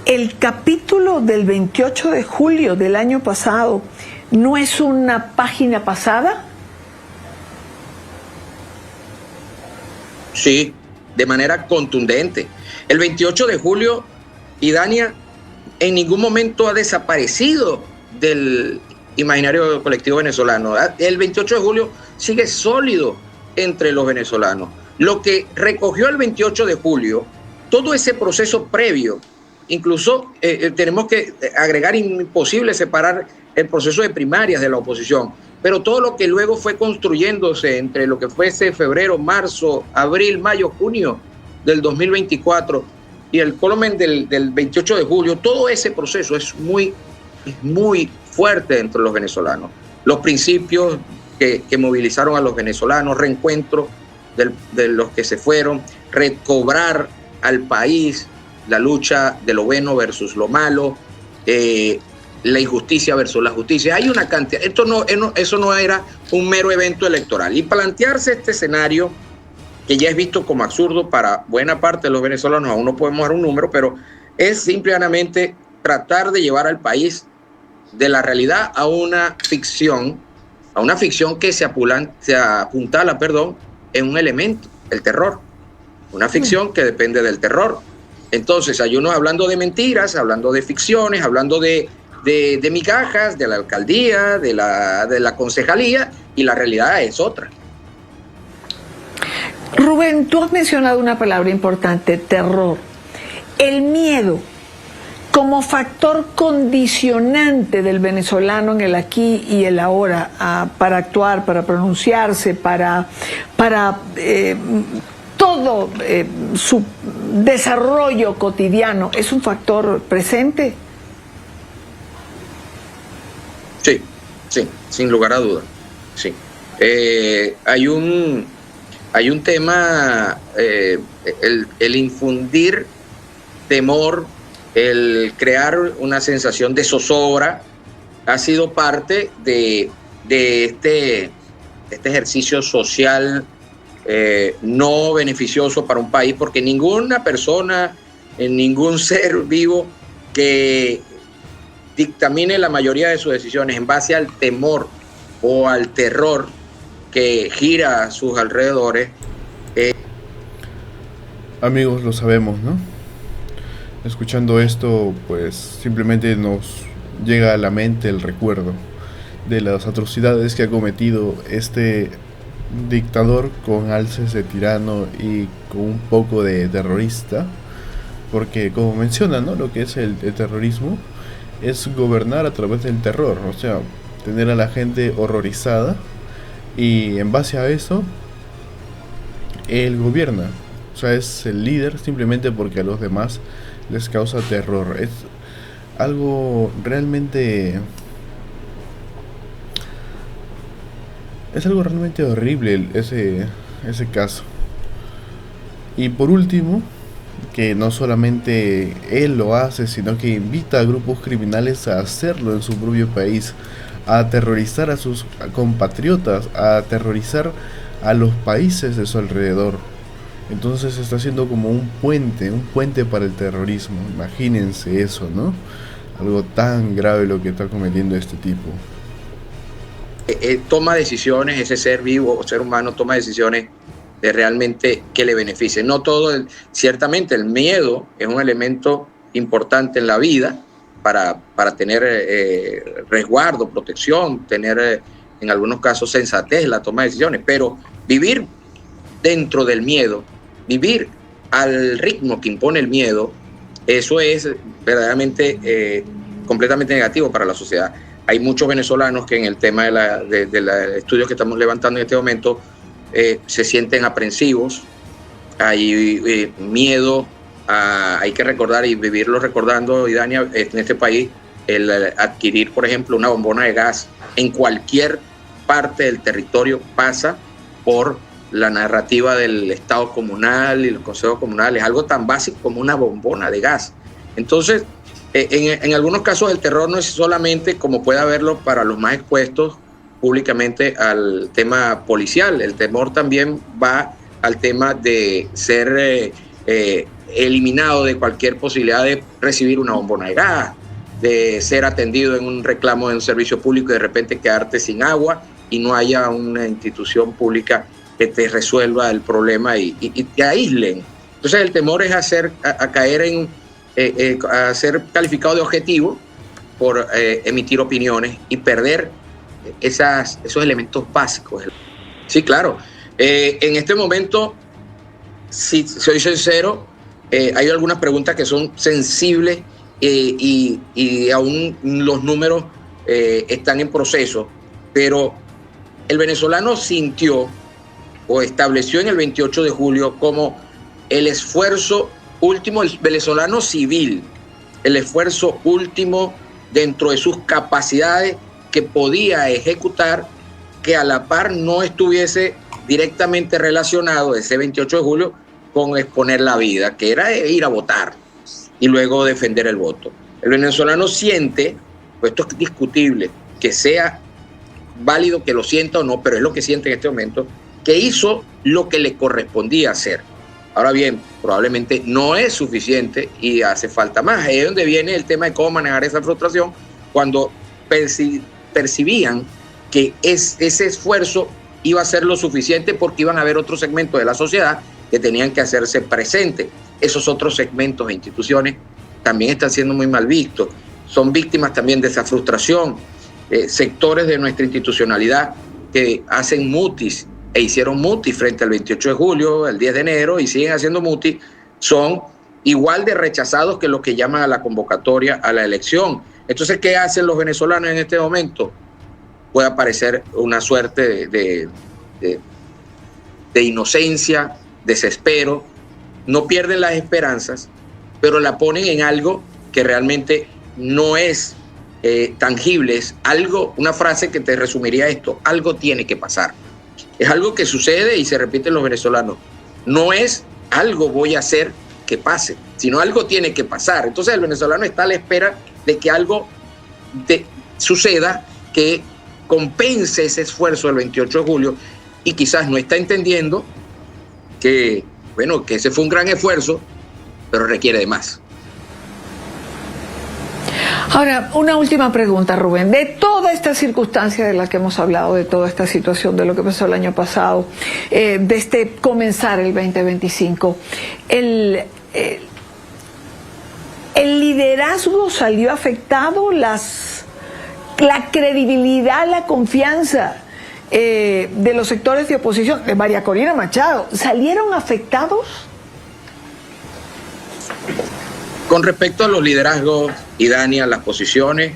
el capítulo del 28 de julio del año pasado no es una página pasada? Sí, de manera contundente. El 28 de julio, Idania, en ningún momento ha desaparecido del imaginario colectivo venezolano. El 28 de julio sigue sólido entre los venezolanos. Lo que recogió el 28 de julio, todo ese proceso previo, incluso tenemos que agregar, imposible separar el proceso de primarias de la oposición, pero todo lo que luego fue construyéndose entre lo que fuese febrero, marzo, abril, mayo, junio del 2024 y el culmen del 28 de julio, todo ese proceso es muy fuerte entre los venezolanos. Los principios que movilizaron a los venezolanos, reencuentro de los que se fueron, recobrar al país, la lucha de lo bueno versus lo malo, la injusticia versus la justicia. Hay una cantidad. Eso no era un mero evento electoral. Y plantearse este escenario, que ya es visto como absurdo para buena parte de los venezolanos, aún no podemos dar un número, pero es simplemente tratar de llevar al país de la realidad a una ficción que se apuntala en un elemento, el terror. Una ficción que depende del terror. Entonces, hay uno hablando de mentiras, hablando de ficciones, hablando de migajas, de la alcaldía, de la concejalía, y la realidad es otra. Rubén, tú has mencionado una palabra importante, terror. El miedo como factor condicionante del venezolano en el aquí y el ahora, para actuar, para pronunciarse, para todo su desarrollo cotidiano, ¿es un factor presente? Sí, sin lugar a duda. Sí. Hay hay un tema, el infundir temor, el crear una sensación de zozobra, ha sido parte de este ejercicio social no beneficioso para un país, porque ninguna persona, ningún ser vivo que dictamine la mayoría de sus decisiones en base al temor o al terror que gira a sus alrededores. Amigos, lo sabemos, ¿no? Escuchando esto, pues simplemente nos llega a la mente el recuerdo de las atrocidades que ha cometido este dictador con alces de tirano y con un poco de terrorista, porque como menciona, ¿no? Lo que es el terrorismo es gobernar a través del terror, o sea, tener a la gente horrorizada y en base a eso él gobierna, o sea, es el líder simplemente porque a los demás les causa terror. Es algo realmente horrible ese caso. Y por último, que no solamente él lo hace, sino que invita a grupos criminales a hacerlo en su propio país, a aterrorizar a sus compatriotas, a aterrorizar a los países de su alrededor. Entonces está haciendo como un puente para el terrorismo. Imagínense eso, ¿no? Algo tan grave lo que está cometiendo este tipo. Toma decisiones, ese ser vivo o ser humano toma decisiones realmente que le beneficien. No todo, ciertamente el miedo es un elemento importante en la vida para tener resguardo, protección, tener en algunos casos sensatez en la toma de decisiones, pero vivir dentro del miedo, vivir al ritmo que impone el miedo, eso es verdaderamente completamente negativo para la sociedad. Hay muchos venezolanos que en el tema de los estudios que estamos levantando en este momento se sienten aprensivos, hay miedo, hay que recordar y vivirlo recordando, Idania, en este país, el adquirir, por ejemplo, una bombona de gas en cualquier parte del territorio pasa por la narrativa del Estado comunal y los consejos comunales, algo tan básico como una bombona de gas. Entonces, en algunos casos el terror no es solamente como puede haberlo para los más expuestos públicamente al tema policial, el temor también va al tema de ser eliminado de cualquier posibilidad de recibir una bombona de gas, de ser atendido en un reclamo de un servicio público y de repente quedarte sin agua y no haya una institución pública que te resuelva el problema y te aíslen. Entonces el temor es a caer en a ser calificado de objetivo por emitir opiniones y perder esos elementos básicos. Sí, claro. En este momento, si soy sincero, hay algunas preguntas que son sensibles y aún los números están en proceso, pero el venezolano sintió o estableció en el 28 de julio como el esfuerzo último, el venezolano civil, el esfuerzo último dentro de sus capacidades que podía ejecutar, que a la par no estuviese directamente relacionado ese 28 de julio con exponer la vida, que era ir a votar y luego defender el voto. El venezolano siente, pues esto es discutible, que sea válido que lo sienta o no, pero es lo que siente en este momento, que hizo lo que le correspondía hacer. Ahora bien, probablemente no es suficiente y hace falta más. Ahí es donde viene el tema de cómo manejar esa frustración cuando percibían que ese esfuerzo iba a ser lo suficiente porque iban a haber otros segmentos de la sociedad que tenían que hacerse presentes. Esos otros segmentos e instituciones también están siendo muy mal vistos. Son víctimas también de esa frustración. Sectores de nuestra institucionalidad que hacen mutis e hicieron mutis frente al 28 de julio, el 10 de enero, y siguen haciendo mutis, son igual de rechazados que los que llaman a la convocatoria a la elección. Entonces, ¿qué hacen los venezolanos en este momento? Puede aparecer una suerte de inocencia, desespero, no pierden las esperanzas, pero la ponen en algo que realmente no es tangible, es algo, una frase que te resumiría esto: algo tiene que pasar. Es algo que sucede y se repite en los venezolanos. No es algo voy a hacer que pase, sino algo tiene que pasar. Entonces el venezolano está a la espera de que algo suceda que compense ese esfuerzo del 28 de julio y quizás no está entendiendo que, bueno, que ese fue un gran esfuerzo, pero requiere de más. Ahora, una última pregunta, Rubén. De toda esta circunstancia de la que hemos hablado, de toda esta situación, de lo que pasó el año pasado, de comenzar el 2025, ¿el liderazgo salió afectado? ¿La credibilidad, la confianza de los sectores de oposición, de María Corina Machado, salieron afectados? Con respecto a los liderazgos, y Dania, las posiciones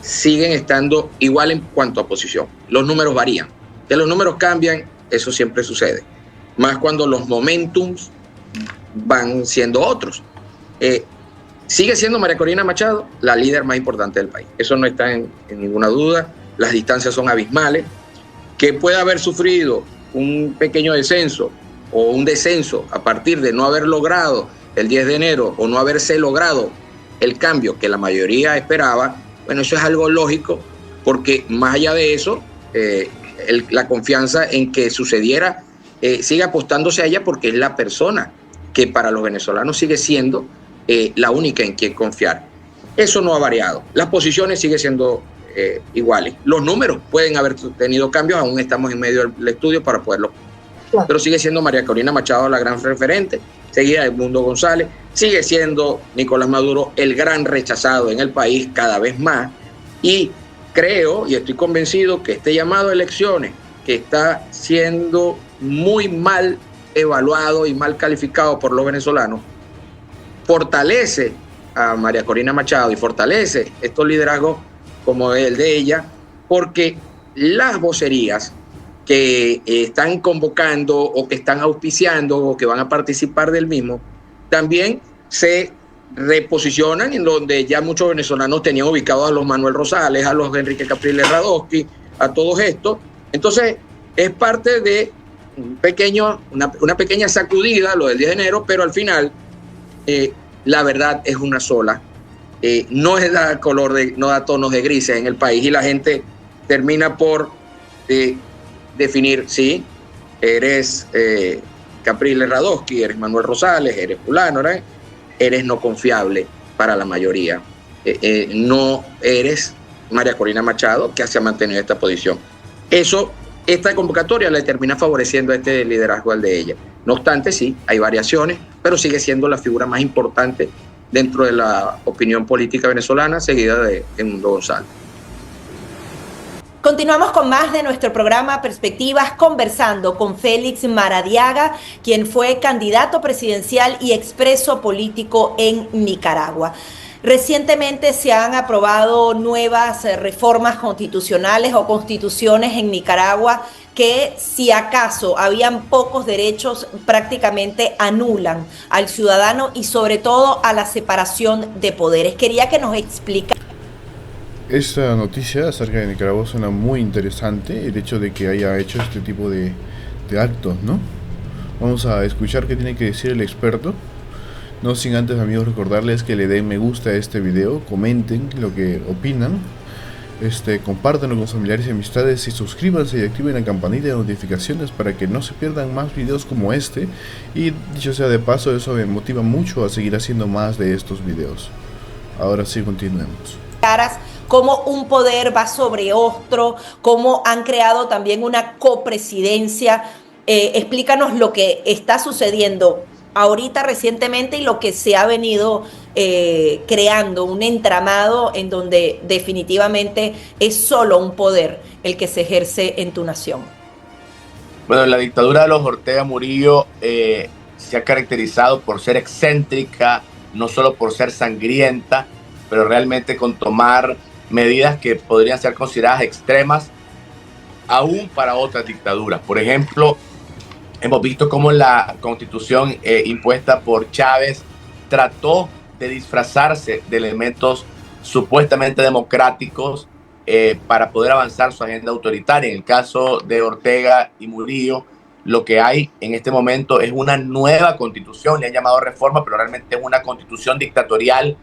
siguen estando igual en cuanto a posición. Los números varían. Que los números cambian, eso siempre sucede. Más cuando los momentums van siendo otros. Sigue siendo María Corina Machado la líder más importante del país. Eso no está en ninguna duda. Las distancias son abismales. Que pueda haber sufrido un pequeño descenso o un descenso a partir de no haber logrado el 10 de enero o no haberse logrado el cambio que la mayoría esperaba, bueno, eso es algo lógico, porque más allá de eso, la confianza en que sucediera sigue apostándose a ella porque es la persona que para los venezolanos sigue siendo la única en quien confiar. Eso no ha variado. Las posiciones siguen siendo iguales. Los números pueden haber tenido cambios, aún estamos en medio del estudio para poderlo. Claro. Pero sigue siendo María Corina Machado la gran referente, seguida Edmundo González, sigue siendo Nicolás Maduro el gran rechazado en el país cada vez más, y creo y estoy convencido que este llamado a elecciones, que está siendo muy mal evaluado y mal calificado por los venezolanos, fortalece a María Corina Machado y fortalece estos liderazgos como el de ella, porque las vocerías que están convocando o que están auspiciando o que van a participar del mismo, también se reposicionan en donde ya muchos venezolanos tenían ubicados a los Manuel Rosales, a los Enrique Capriles Radosky, a todos estos. Entonces es parte de una pequeña sacudida, lo del 10 de enero, pero al final la verdad es una sola. No da tonos de grises en el país y la gente termina por definir, sí, eres Capriles Radosky, eres Manuel Rosales, eres fulano, ¿verdad? Eres no confiable para la mayoría. No eres María Corina Machado, que se ha mantenido esta posición. Esta convocatoria le termina favoreciendo a este liderazgo al de ella. No obstante, sí, hay variaciones, pero sigue siendo la figura más importante dentro de la opinión política venezolana, seguida de Edmundo González. Continuamos con más de nuestro programa Perspectivas, conversando con Félix Maradiaga, quien fue candidato presidencial y expreso político en Nicaragua. Recientemente se han aprobado nuevas reformas constitucionales o constituciones en Nicaragua que, si acaso habían pocos derechos, prácticamente anulan al ciudadano y sobre todo a la separación de poderes. Quería que nos explicara. Esta noticia acerca de Nicaragua suena muy interesante, el hecho de que haya hecho este tipo de actos, ¿no? Vamos a escuchar qué tiene que decir el experto. No sin antes, amigos, recordarles que le den me gusta a este video, comenten lo que opinan, compártanlo con familiares y amistades y suscríbanse y activen la campanita de notificaciones para que no se pierdan más videos como este. Y dicho sea de paso, eso me motiva mucho a seguir haciendo más de estos videos. Ahora sí, continuemos. Cómo un poder va sobre otro, cómo han creado también una copresidencia. Explícanos lo que está sucediendo ahorita recientemente y lo que se ha venido creando, un entramado en donde definitivamente es solo un poder el que se ejerce en tu nación. Bueno, la dictadura de los Ortega Murillo se ha caracterizado por ser excéntrica, no solo por ser sangrienta, pero realmente con tomar medidas que podrían ser consideradas extremas aún para otras dictaduras. Por ejemplo, hemos visto cómo la constitución impuesta por Chávez trató de disfrazarse de elementos supuestamente democráticos para poder avanzar su agenda autoritaria. En el caso de Ortega y Murillo, lo que hay en este momento es una nueva constitución, le han llamado reforma, pero realmente es una constitución dictatorial.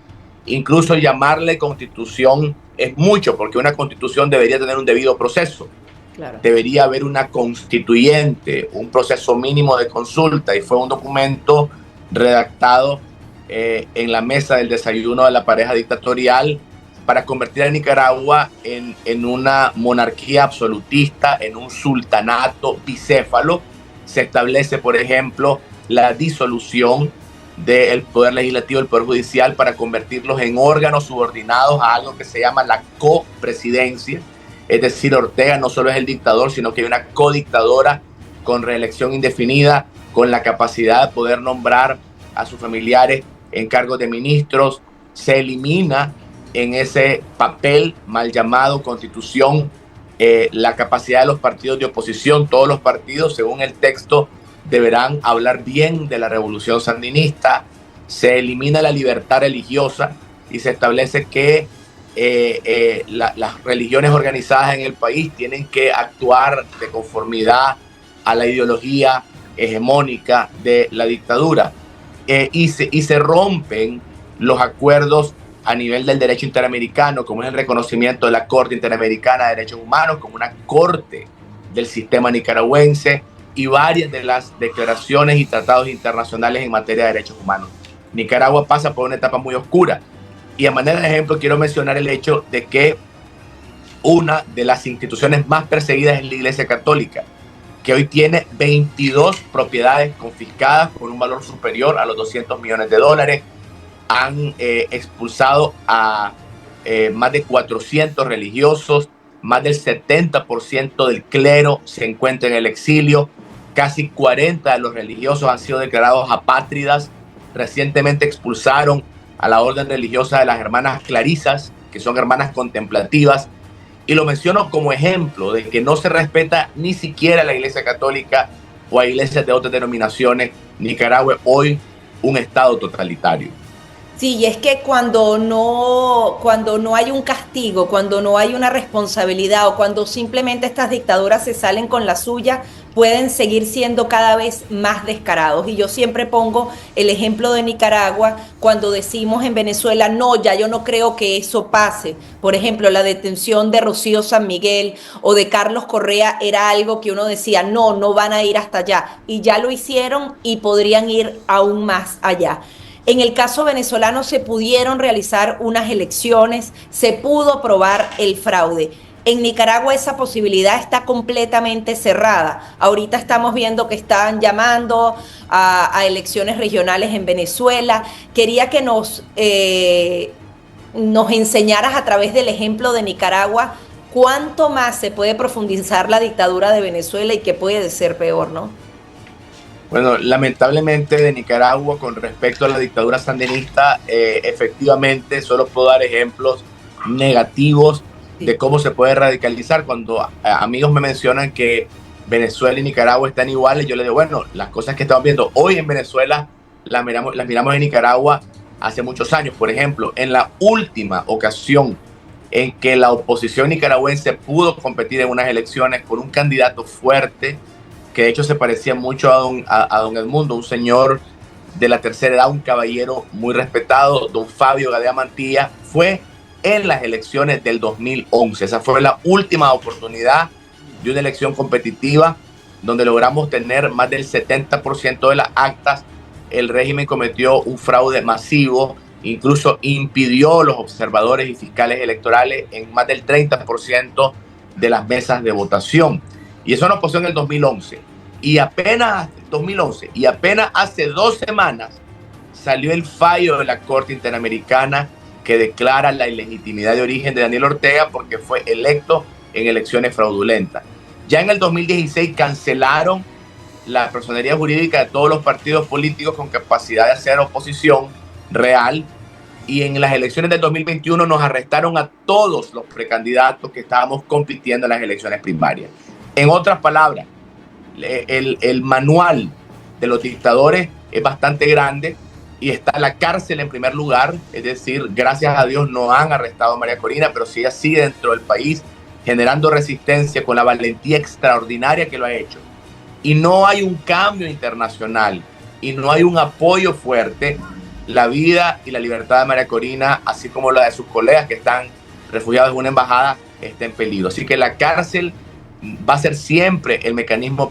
Incluso llamarle constitución es mucho, porque una constitución debería tener un debido proceso. Claro. Debería haber una constituyente, un proceso mínimo de consulta, y fue un documento redactado en la mesa del desayuno de la pareja dictatorial para convertir a Nicaragua en una monarquía absolutista, en un sultanato bicéfalo. Se establece, por ejemplo, la disolución del Poder Legislativo y el Poder Judicial para convertirlos en órganos subordinados a algo que se llama la copresidencia. Es decir, Ortega no solo es el dictador, sino que hay una codictadora con reelección indefinida, con la capacidad de poder nombrar a sus familiares en cargos de ministros. Se elimina en ese papel mal llamado constitución la capacidad de los partidos de oposición. Todos los partidos, según el texto, deberán hablar bien de la revolución sandinista. Se elimina la libertad religiosa y se establece que las religiones organizadas en el país tienen que actuar de conformidad a la ideología hegemónica de la dictadura. Y se rompen los acuerdos a nivel del derecho interamericano, como es el reconocimiento de la Corte Interamericana de Derechos Humanos como una corte del sistema nicaragüense, y varias de las declaraciones y tratados internacionales en materia de derechos humanos. Nicaragua pasa por una etapa muy oscura, y a manera de ejemplo quiero mencionar el hecho de que una de las instituciones más perseguidas es la Iglesia Católica, que hoy tiene 22 propiedades confiscadas por un valor superior a los $200 millones. Han expulsado a más de 400 religiosos, más del 70% del clero se encuentra en el exilio, casi 40 de los religiosos han sido declarados apátridas. Recientemente expulsaron a la orden religiosa de las hermanas clarisas, que son hermanas contemplativas, y lo menciono como ejemplo de que no se respeta ni siquiera a la Iglesia Católica o a iglesias de otras denominaciones. Nicaragua es hoy un estado totalitario. Sí, y es que cuando no hay un castigo, cuando no hay una responsabilidad, o cuando simplemente estas dictaduras se salen con la suya, pueden seguir siendo cada vez más descarados. Y yo siempre pongo el ejemplo de Nicaragua cuando decimos en Venezuela, no, ya yo no creo que eso pase. Por ejemplo, la detención de Rocío San Miguel o de Carlos Correa era algo que uno decía, no van a ir hasta allá. Y ya lo hicieron y podrían ir aún más allá. En el caso venezolano se pudieron realizar unas elecciones, se pudo probar el fraude. En Nicaragua esa posibilidad está completamente cerrada. Ahorita estamos viendo que están llamando a elecciones regionales en Venezuela. Quería que nos enseñaras a través del ejemplo de Nicaragua cuánto más se puede profundizar la dictadura de Venezuela y qué puede ser peor, ¿no? Bueno, lamentablemente de Nicaragua con respecto a la dictadura sandinista, efectivamente solo puedo dar ejemplos negativos de cómo se puede radicalizar. Cuando amigos me mencionan que Venezuela y Nicaragua están iguales, yo les digo, bueno, las cosas que estamos viendo hoy en Venezuela las miramos en Nicaragua hace muchos años. Por ejemplo, en la última ocasión en que la oposición nicaragüense pudo competir en unas elecciones con un candidato fuerte, que de hecho se parecía mucho a don Edmundo, un señor de la tercera edad, un caballero muy respetado, don Fabio Gadea Mantilla, fue en las elecciones del 2011. Esa fue la última oportunidad de una elección competitiva donde logramos tener más del 70% de las actas. El régimen cometió un fraude masivo, incluso impidió a los observadores y fiscales electorales en más del 30% de las mesas de votación. Y eso nos pasó en el 2011. Y apenas hace 2 semanas salió el fallo de la Corte Interamericana que declara la ilegitimidad de origen de Daniel Ortega porque fue electo en elecciones fraudulentas. Ya en el 2016 cancelaron la personería jurídica de todos los partidos políticos con capacidad de hacer oposición real, y en las elecciones del 2021 nos arrestaron a todos los precandidatos que estábamos compitiendo en las elecciones primarias. En otras palabras, el manual de los dictadores es bastante grande y está la cárcel en primer lugar, es decir, gracias a Dios no han arrestado a María Corina, pero sí ella sigue dentro del país generando resistencia con la valentía extraordinaria que lo ha hecho. Y no hay un cambio internacional y no hay un apoyo fuerte, la vida y la libertad de María Corina, así como la de sus colegas que están refugiados en una embajada, está en peligro. Así que la cárcel va a ser siempre el mecanismo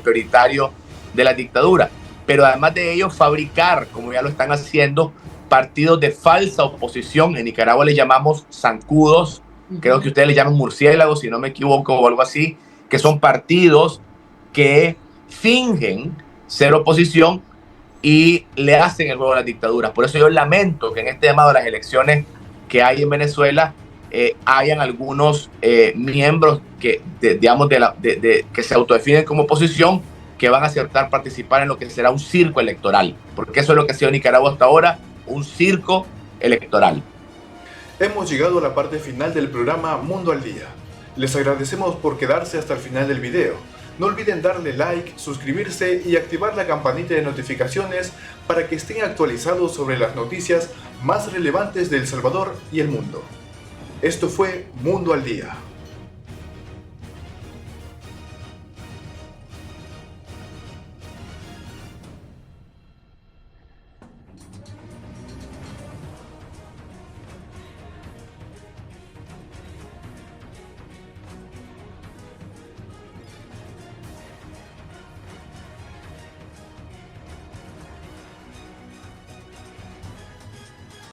prioritario de la dictadura. Pero además de ello, fabricar, como ya lo están haciendo, partidos de falsa oposición. En Nicaragua les llamamos zancudos, creo que ustedes les llaman murciélagos, si no me equivoco, o algo así, que son partidos que fingen ser oposición y le hacen el juego a las dictaduras. Por eso yo lamento que en este llamado a las elecciones que hay en Venezuela hayan algunos miembros que, que se autodefinen como oposición, que van a aceptar participar en lo que será un circo electoral, porque eso es lo que ha sido Nicaragua hasta ahora, un circo electoral. Hemos llegado a la parte final del programa Mundo al Día. Les agradecemos por quedarse hasta el final del video. No olviden darle like, suscribirse y activar la campanita de notificaciones para que estén actualizados sobre las noticias más relevantes de El Salvador y el mundo. Esto fue Mundo al Día.